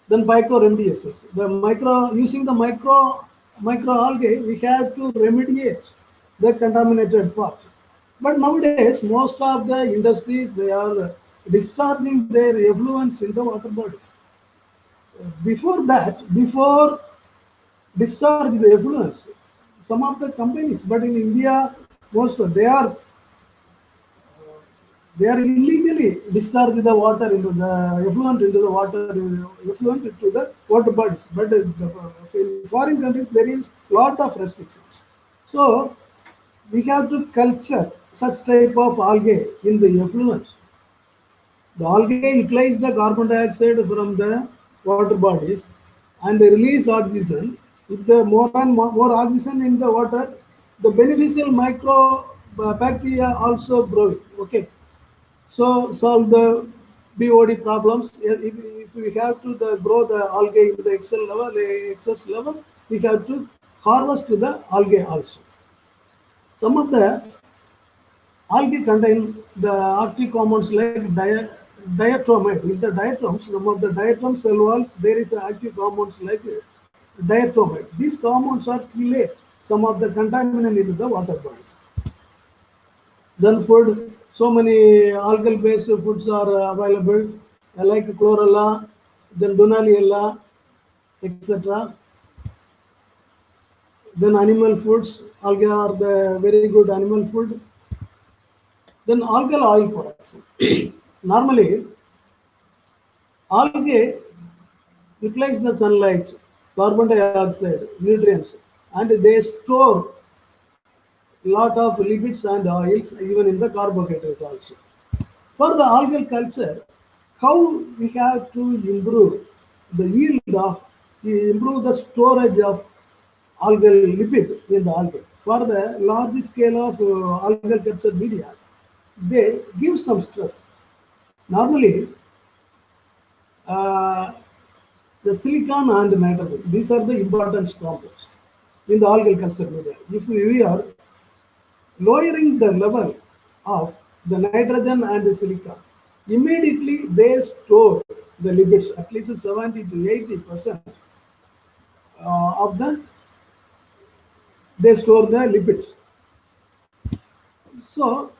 Then micro-MDSs. The micro using the microalgae, we have to remediate the contaminated part. But nowadays, most of the industries they are discharging their effluents in the water bodies. Before discharge the effluents, some of the companies, but in India, most of they are illegally discharge the water into the effluent into the water effluent to the water bodies. But in foreign countries there is lot of restrictions. So we have to culture such type of algae in the effluents. The algae utilize the carbon dioxide from the water bodies and they release oxygen. If the more oxygen in the water, the beneficial micro bacteria also grow. Okay, so solve the BOD problems. If we have to grow the algae in the excess level, we have to harvest the algae also. Some of the algae contain the active compounds like diatomite. In the diatoms, some of the diatom cell walls, there is active compounds like diatomite. These compounds are chelate some of the contaminant into the water bodies. Then food, so many algal based foods are available like chlorella, then Donaliella, etc. Then animal foods, algae are the very good animal food. Then algal oil production. Normally, algae utilize the sunlight, carbon dioxide, nutrients, and they store lot of lipids and oils even in the carbohydrate also. For the algal culture, how we have to improve the yield of, improve the storage of algal lipid in the algae. For the large scale of algal culture media, they give some stress. Normally, uh, the silicon and nitrogen, these are the important compounds in the algal culture media. If we are lowering the level of the nitrogen and the silicon, immediately they store the lipids, at least 70 to 80% of the, they store the lipids. So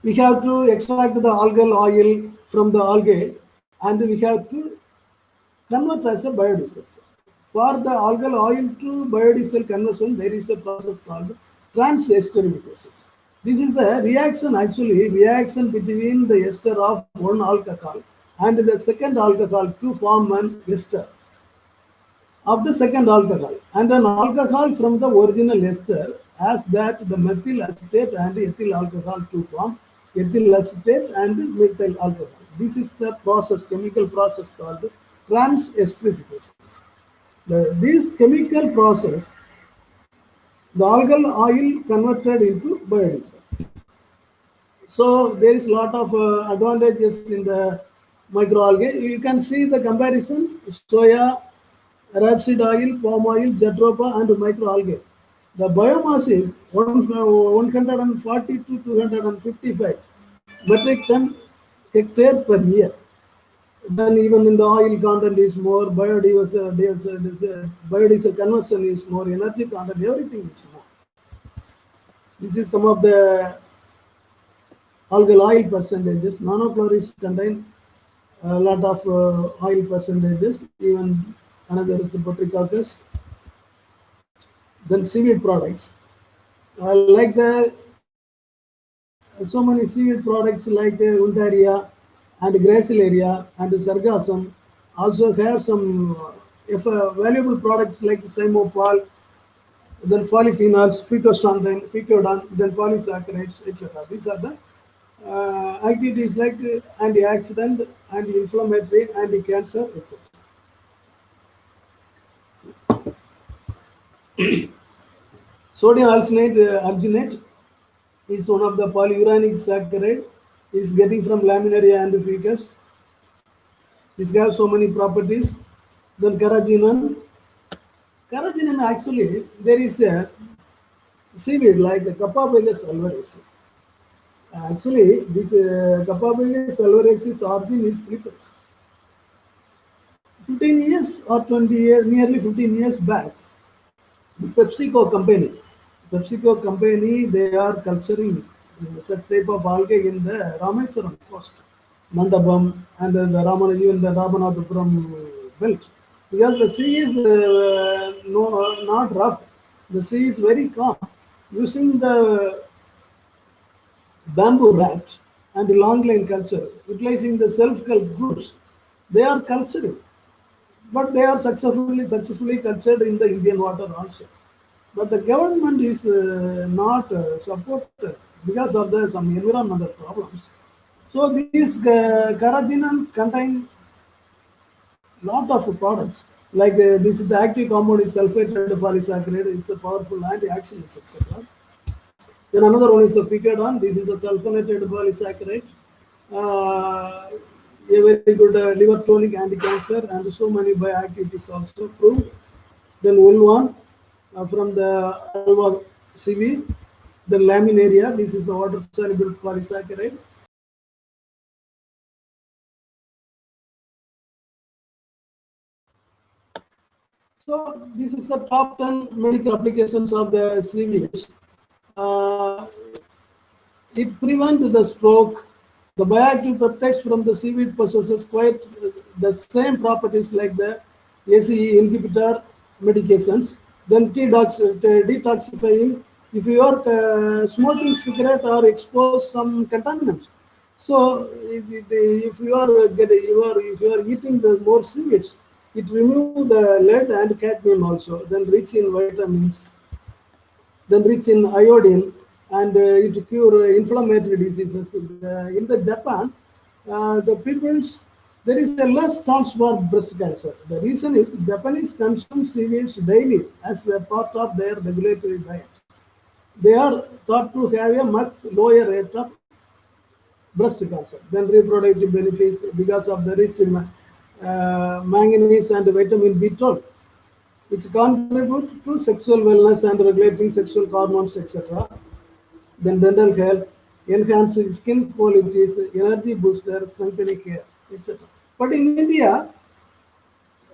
we have to extract the algal oil from the algae, and we have to convert as a biodiesel. For the algal oil to biodiesel conversion, there is a process called trans-esterification. This is the reaction, actually reaction between the ester of one alcohol and the second alcohol to form an ester of the second alcohol, and an alcohol from the original ester as that the methyl acetate and ethyl alcohol to form ethyl acetate and methyl alcohol. This is the process, chemical process called trans-esterification. This chemical process, the algal oil converted into biodiesel. So there is a lot of advantages in the microalgae. You can see the comparison: soya, rapeseed oil, palm oil, jatropha, and microalgae. The biomass is 140 to 255 metric ton hectare per year. Then even in the oil content is more, biodiesel conversion is more, energy content, everything is more. This is some of the algal oil percentages. Nanochlorines contain a lot of oil percentages. Even another is the Botricoccus. Then seaweed products, like the so many seaweed products like Untaria and Gracilaria and Sargassum also have some valuable products like Simopal, then polyphenols, phycodon, then polysaccharides, etc. These are the activities like antioxidant, anti-inflammatory, anti-cancer, etc. Sodium alginate is one of the polyuranic saccharide. Is getting from laminaria and ficus. This has so many properties. Then carrageenan. Carrageenan, actually there is a seaweed like Capabellus alvarez. Actually, this Capabellus alvarez's origin is Philippines. 15 years or 20 years, nearly 15 years back, the PepsiCo company, they are culturing such type of algae in the Rameswaram coast, Mandapam, and the even the Ramanathapuram belt. Because the sea is no, not rough, the sea is very calm. Using the bamboo rafts and longline culture, utilizing the self-cultured groups, they are culturing, but they are successfully cultured in the Indian water also. But the government is not supported because of the some environmental problems. So these carrageenan contain lot of products like this is the active compound is sulfated polysaccharide, is a powerful antioxidant, etc. Then another one is the ficodon. This is a sulfonated polysaccharide, a very good liver tonic, anti-cancer, and so many bioactivities also proved. Then Ulvan from the alva seaweed. Then laminaria. This is the water-soluble polysaccharide. So this is the top 10 medical applications of the seaweed. Uh, it prevents the stroke, The bioactive peptides from the seaweed possesses quite the same properties like the ACE inhibitor medications. Then detoxifying. If you are smoking cigarette or expose some contaminants, so if you are if you are eating the more seaweeds, it remove the lead and cadmium also. Then rich in vitamins, then rich in iodine, and it cure inflammatory diseases. In the Japan, the people's there is a less chance for breast cancer. The reason is Japanese consume seaweeds daily as a part of their regulatory diet. They are thought to have a much lower rate of breast cancer than reproductive benefits because of the rich in manganese and vitamin B12, which contribute to sexual wellness and regulating sexual hormones, etc. Then dental health, enhancing skin qualities, energy booster, strengthening hair, etc. But in India,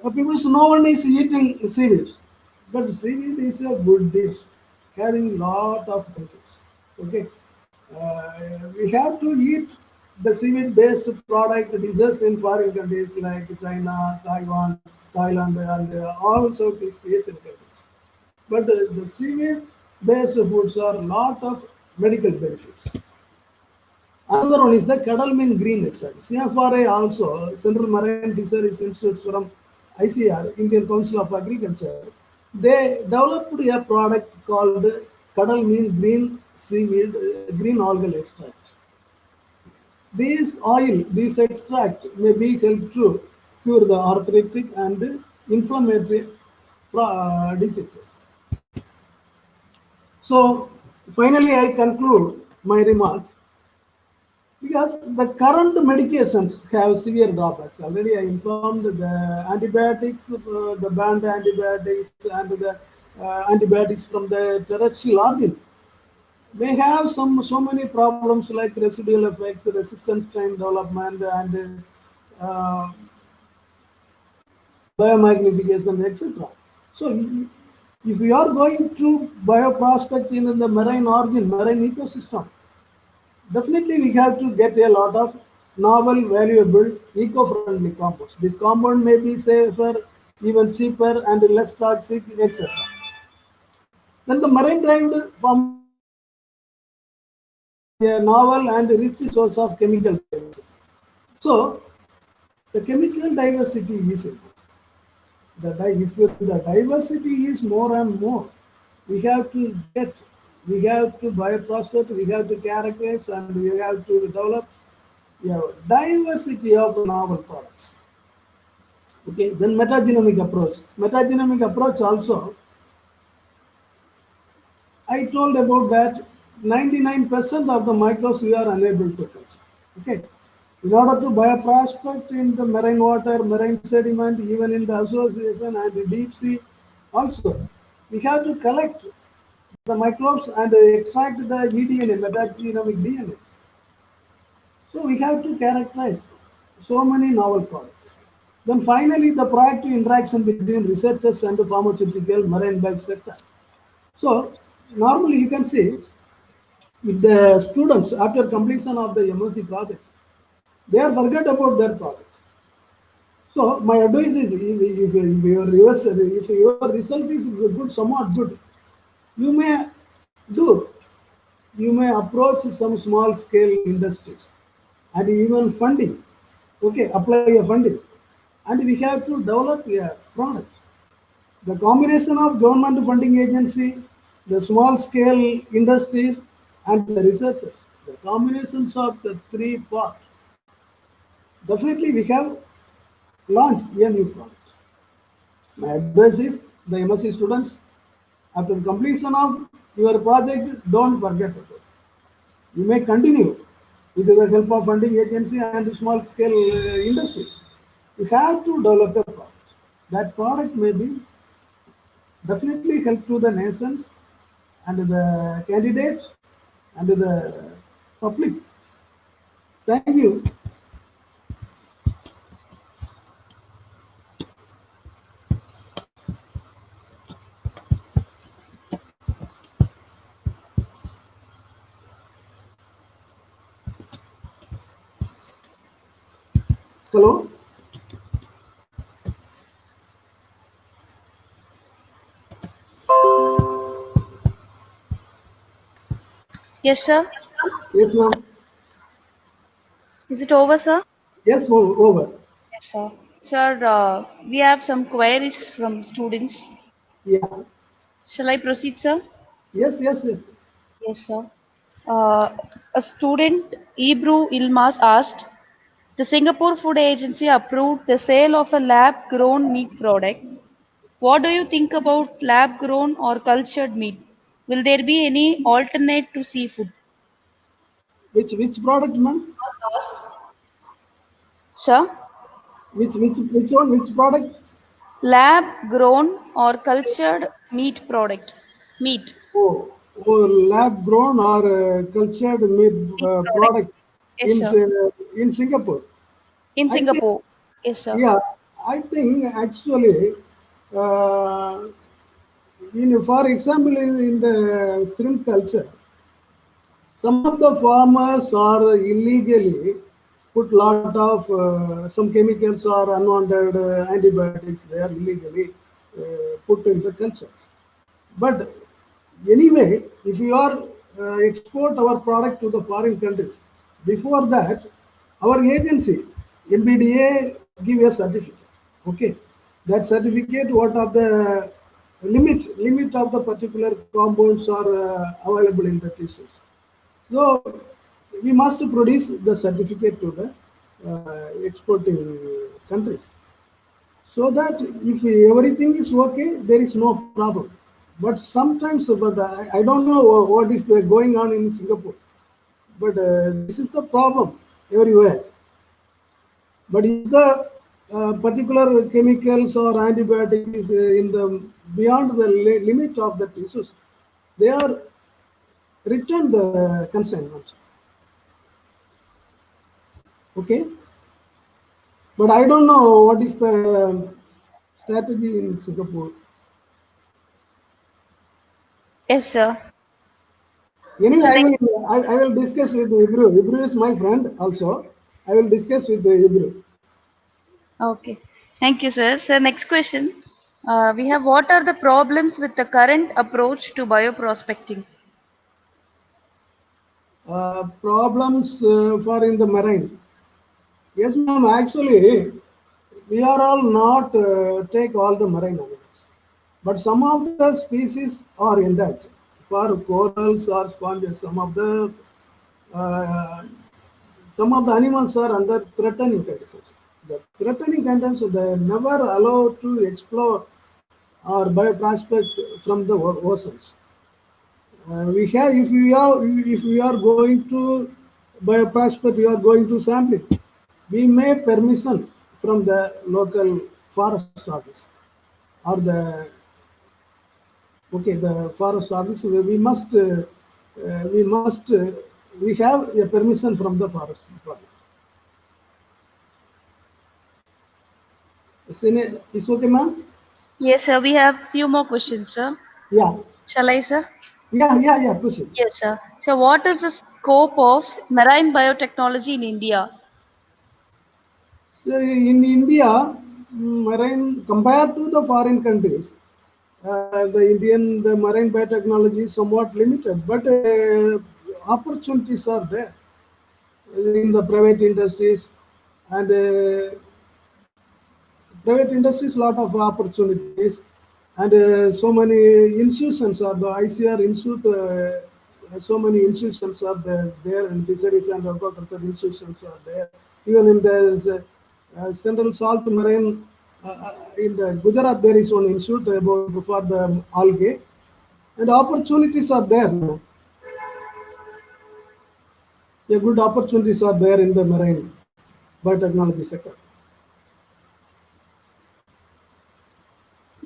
people, no one is eating seaweeds. But seaweed is a good dish, having lot of benefits. Okay, we have to eat the seaweed-based product dishes in foreign countries like China, Taiwan, Thailand, and all Southeast Asian countries. But the seaweed-based foods are lot of medical benefits. Another one is the Cadalmin green extract. CFRA also, Central Marine Fisheries Institute from ICR, Indian Council of Agriculture, they developed a product called Cadalmin green seaweed, green algal extract. This extract may be helped to cure the arthritic and inflammatory diseases. So, finally, I conclude my remarks because the current medications have severe drawbacks. Already I informed the antibiotics, the banned antibiotics, and the antibiotics from the terrestrial origin may have so many problems like residual effects, resistant strain development, and biomagnification, etc. So, if we are going to bioprospecting in the marine origin, marine ecosystem, definitely we have to get a lot of novel, valuable, eco-friendly compounds. This compound may be safer, even cheaper, and less toxic, etc. Then the marine-derived pharmaceuticals are a novel and rich source of chemical diversity. So, the chemical diversity is important. If the diversity is more and more, we have to get, we have to bioprospect, we have to characterize, and we have to develop diversity of novel products. Okay, then metagenomic approach. Metagenomic approach also, I told about that 99% of the microbes we are unable to culture. Okay, in order to bioprospect in the marine water, marine sediment, even in the association and the deep sea, also we have to collect the microbes and extract the eDNA, metagenomic DNA. So we have to characterize so many novel products. Then finally, the proactive interaction between researchers and the pharmaceutical marine bio sector. So normally you can see if the students after completion of the MSc project, they are forget about their project. So my advice is if your result is good, somewhat good, you may do you may approach some small scale industries and even funding. Okay, apply a funding, and we have to develop a product. The combination of government funding agency, the small scale industries, and the researchers, the combinations of the three parts, definitely we have launched a new product. My advice is the MSc students, after completion of your project, don't forget about it. You may continue with the help of funding agency and small scale industries. You have to develop a product. That product may be definitely help to the nations and the candidates and the public. Thank you. Hello? Yes, sir. Yes, ma'am. Is it over, sir? Yes, ma'am, over. Yes, sir. Sir, we have some queries from students. Yeah. Shall I proceed, sir? Yes, yes, yes. Yes, sir. Uh, a student, Ibru Ilmas, asked, the Singapore Food Agency approved the sale of a lab-grown meat product. What do you think about lab-grown or cultured meat? Will there be any alternate to seafood? Which product, ma'am? Sir, Which one? Which product? lab-grown or cultured meat product? Meat. Oh, oh, lab grown or cultured meat Meat product. product Yes, sir. in Singapore. In I think, Singapore. Yes, sir. yeah, I think actually, uh, for example, in the shrimp culture, some of the farmers are illegally put lot of some chemicals or unwanted antibiotics. They are illegally put in the culture. But anyway, if you are export our product to the foreign countries, before that, our agency, MBDA, give a certificate. Okay, that certificate, what are the limit of the particular compounds are available in the tissues. So we must produce the certificate to the exporting countries, so that if everything is okay, there is no problem. But sometimes, but I don't know what is the going on in Singapore. But this is the problem everywhere. But if the particular chemicals or antibiotic is in the beyond the limit of the tissues, they are return the consignment. Okay, but I don't know what is the strategy in Singapore. Yes, sir. Anyway, So next, I will discuss with Ibru. Ibru is my friend also. I will discuss with the Ibru. okay. Thank you, sir. So next question. We have, what are the problems with the current approach to bioprospecting? Problems for in the marine. Yes, ma'am. Actually, we are all not take all the marine animals, but some of the species are endangered. For corals or sponges, uh, some of the animals are under threatening conditions. The threatening conditions, they are never allowed to explore or bioprospect from the oceans. We have, if we are going to bioprospect, we are going to sampling. We may permission from the local forest office or the the forest office. We have a permission from the forest department. Is okay, ma'am? Yes, sir. We have few more questions, sir. Yeah, Shall I, sir? yeah. Proceed. Yes, sir. So what is the scope of marine biotechnology in India? So in India, marine compared to the foreign countries, the marine biotechnology is somewhat limited, but opportunities are there in the private industries, and private industries lot of opportunities, and so many institutions are the ICR institute. So many institutions are there, and fisheries and aquaculture institutions are there. Even in the central salt marine, in the Gujarat, there is one institute about for the algae, and opportunities are there. Yeah, good opportunities are there in the marine biotechnology sector.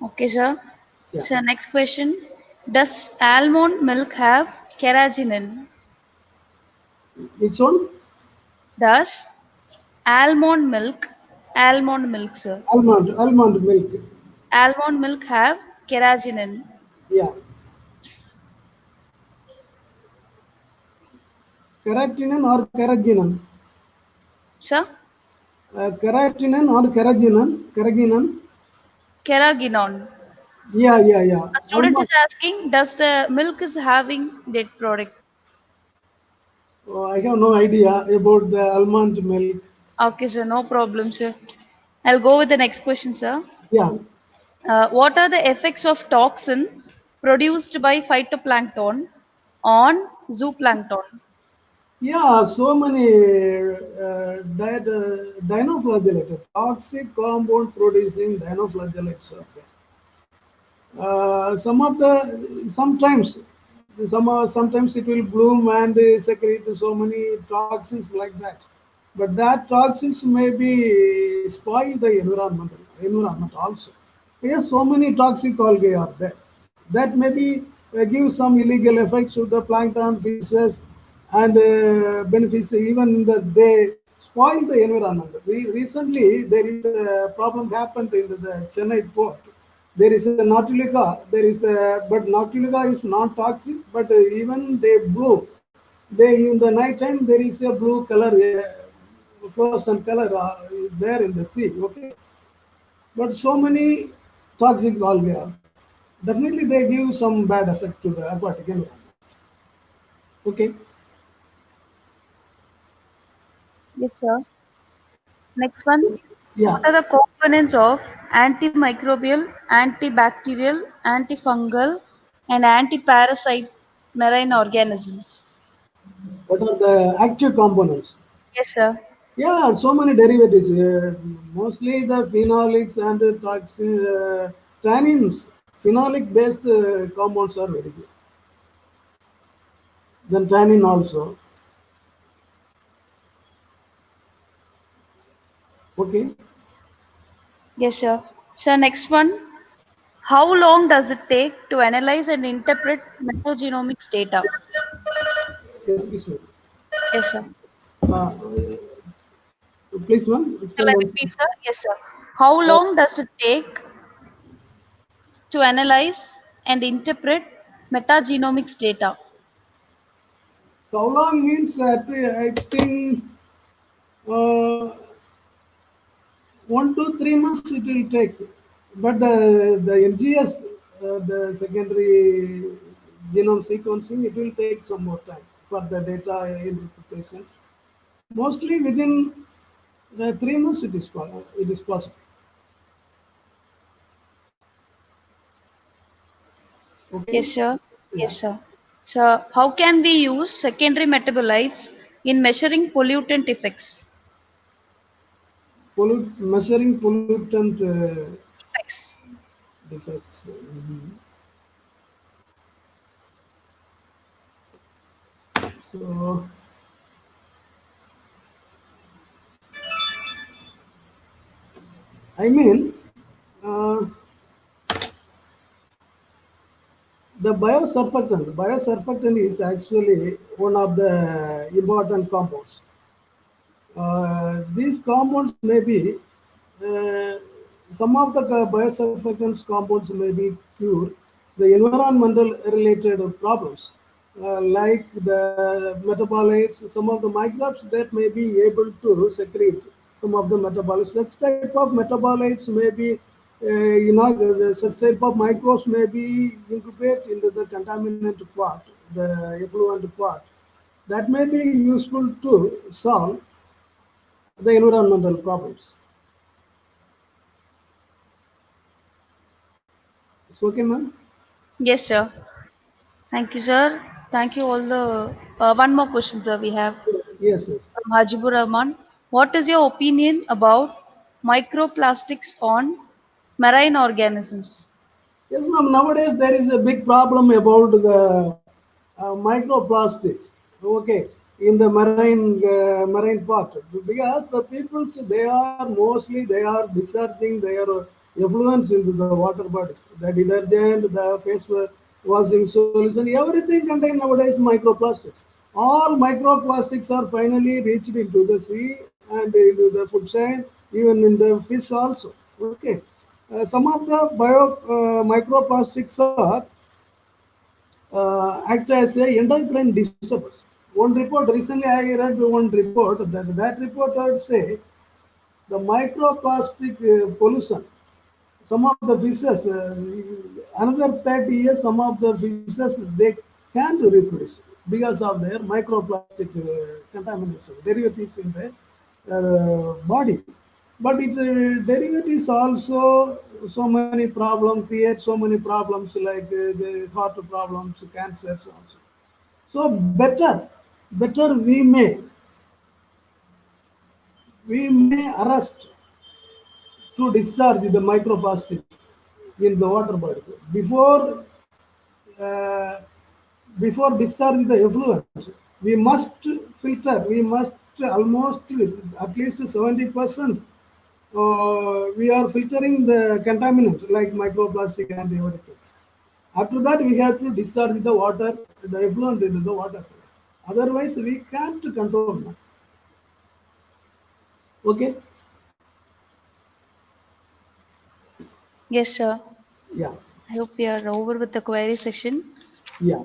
Okay, sir. Yeah, So next question. Does almond milk have carrageenan? which one? Does almond milk, sir. Almond milk. Almond milk have carrageenan? Yeah, carrageenan or carrageenan. Sir? Carrageenan or carrageenan. Carrageenan. Yeah, yeah, yeah. A student is Almost. asking, does the milk is having that product? I have no idea about the almond milk. Okay, sir, no problem, sir. I'll go with the next question, sir. Yeah, What are the effects of toxin produced by phytoplankton on zooplankton? yeah. So many dinoflagellated toxic compound producing dinoflagellates are there. Some of the sometimes it will bloom and secrete so many toxins like that, but that toxins may be spoil the environment also. Yes, so many toxic algae are there that maybe give some illegal effects to the plankton fishes and benefits even that they spoil the environment. Recently there is a problem happened in the Chennai port. There is a Nautiluca. There is a, but Nautiluca is not toxic. But even they blue. They in the night time there is a blue color, fluorescent color is there in the sea. Okay, but so many toxic algae are. Definitely they give some bad effect to the aquatic environment. Okay, Yes, sir. Next one. yeah. What are the components of antimicrobial, antibacterial, antifungal, and antiparasite marine organisms? What are the active components? Yes, sir. Yeah, so many derivatives. Mostly the phenolics and the toxin, tannins. Phenolic based compounds are very good. Then tannin also. Okay. Yes, sir. So next one. How long does it take to analyze and interpret metagenomics data? Yes, please, ma'am. Yes, sir. Please, ma'am, Shall explain I one. repeat, sir? Yes, sir. How Uh, long does it take to analyze and interpret metagenomics data? how long means that I think uh, 1 to 3 months it will take. But the NGS, the secondary genome sequencing, it will take some more time for the data interpretations. Mostly within 3 months it is possible. Okay. Yes, sir. Yeah. Yes, sir. So, how can we use secondary metabolites in measuring pollutant effects? Measuring pollutant Effects. defects. So I mean, uh, the biosurfactant is actually one of the important compounds. These compounds may be uh, some of the biosurfactants compounds may be cure the environmental related problems like the metabolites, some of the microbes that may be able to secrete some of the metabolites. Such type of metabolites may be such type of microbes may be incubate into the contaminant part, the effluent part. That may be useful to solve the environmental problems. It's okay, ma'am? Yes, sir. Thank you, sir. Thank you all the one more question, sir. We have Yes, yes. from Hajibur Rahman. What is your opinion about microplastics on marine organisms? Yes, ma'am. Nowadays there is a big problem about the microplastics. Okay, in the marine part, because the peoples they are mostly they are discharging their effluents into the water bodies. The detergent, the face washing solution, everything contain nowadays microplastics. All microplastics are finally reached into the sea and into the food chain, even in the fish also. Okay. Some of the microplastics are act as a endocrine disturbers. One report recently I read one report that report would say the microplastic pollution. Some of the fishes, another 30 years, some of the fishes they can't reproduce because of their microplastic contamination derivatives in their body. But it derivatives also so many problems, create so many problems like the heart problems, cancers also. So better we may arrest to discharge the microplastics in the water bodies uh, before discharge the effluent. We must filter. We must almost at least 70%. We are filtering the contaminants like microplastic and everything. After that, we have to discharge the water, the effluent into the water. Otherwise, we can't control that. Okay? Yes, sir. Yeah, I hope we are over with the query session. yeah.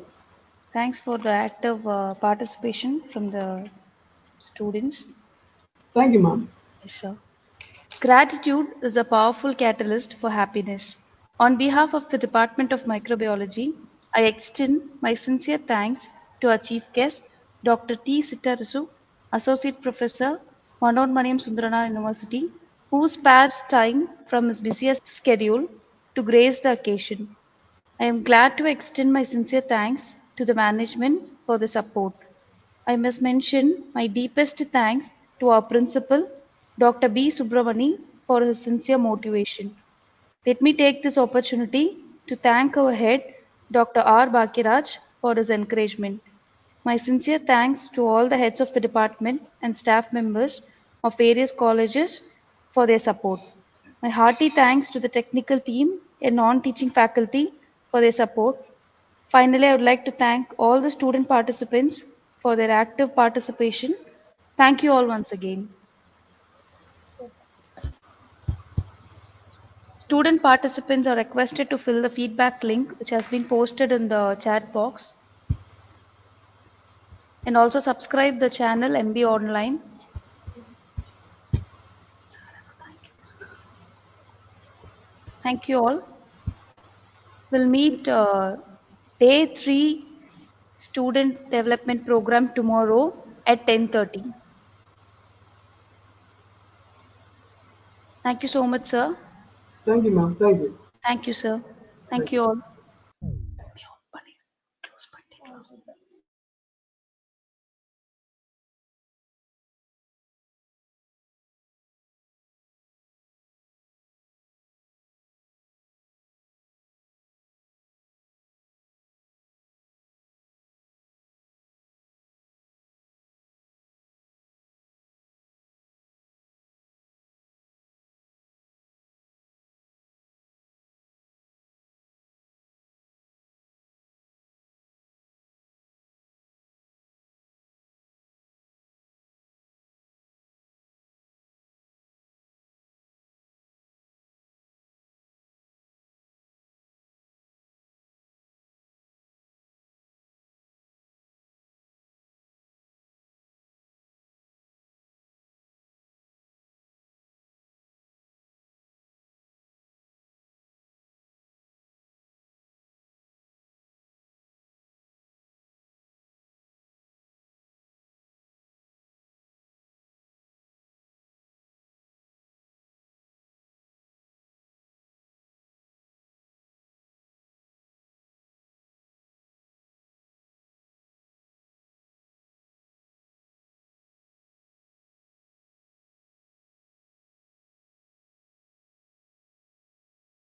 Thanks for the active participation from the students. Thank you, ma'am. Yes, sir. Gratitude is a powerful catalyst for happiness. On behalf of the Department of Microbiology, I extend my sincere thanks to our chief guest, Dr. T. Sittarasu, Associate Professor, Manoormaniam Sundarana University, who spared time from his busiest schedule to grace the occasion. I am glad to extend my sincere thanks to the management for the support. I must mention my deepest thanks to our principal, Dr. B. Subramani, for his sincere motivation. Let me take this opportunity to thank our head, Dr. R. Bakiraj, for his encouragement. My sincere thanks to all the heads of the department and staff members of various colleges for their support. My hearty thanks to the technical team and non teaching faculty for their support. Finally, I would like to thank all the student participants for their active participation. Thank you all once again. Student participants are requested to fill the feedback link which has been posted in the chat box and also subscribe the channel MB Online. Thank you all. We'll meet day 3 student development program tomorrow at 10:30. Thank you so much, sir. Thank you, ma'am. Thank you. Thank you, sir. Thank Thank you. you all.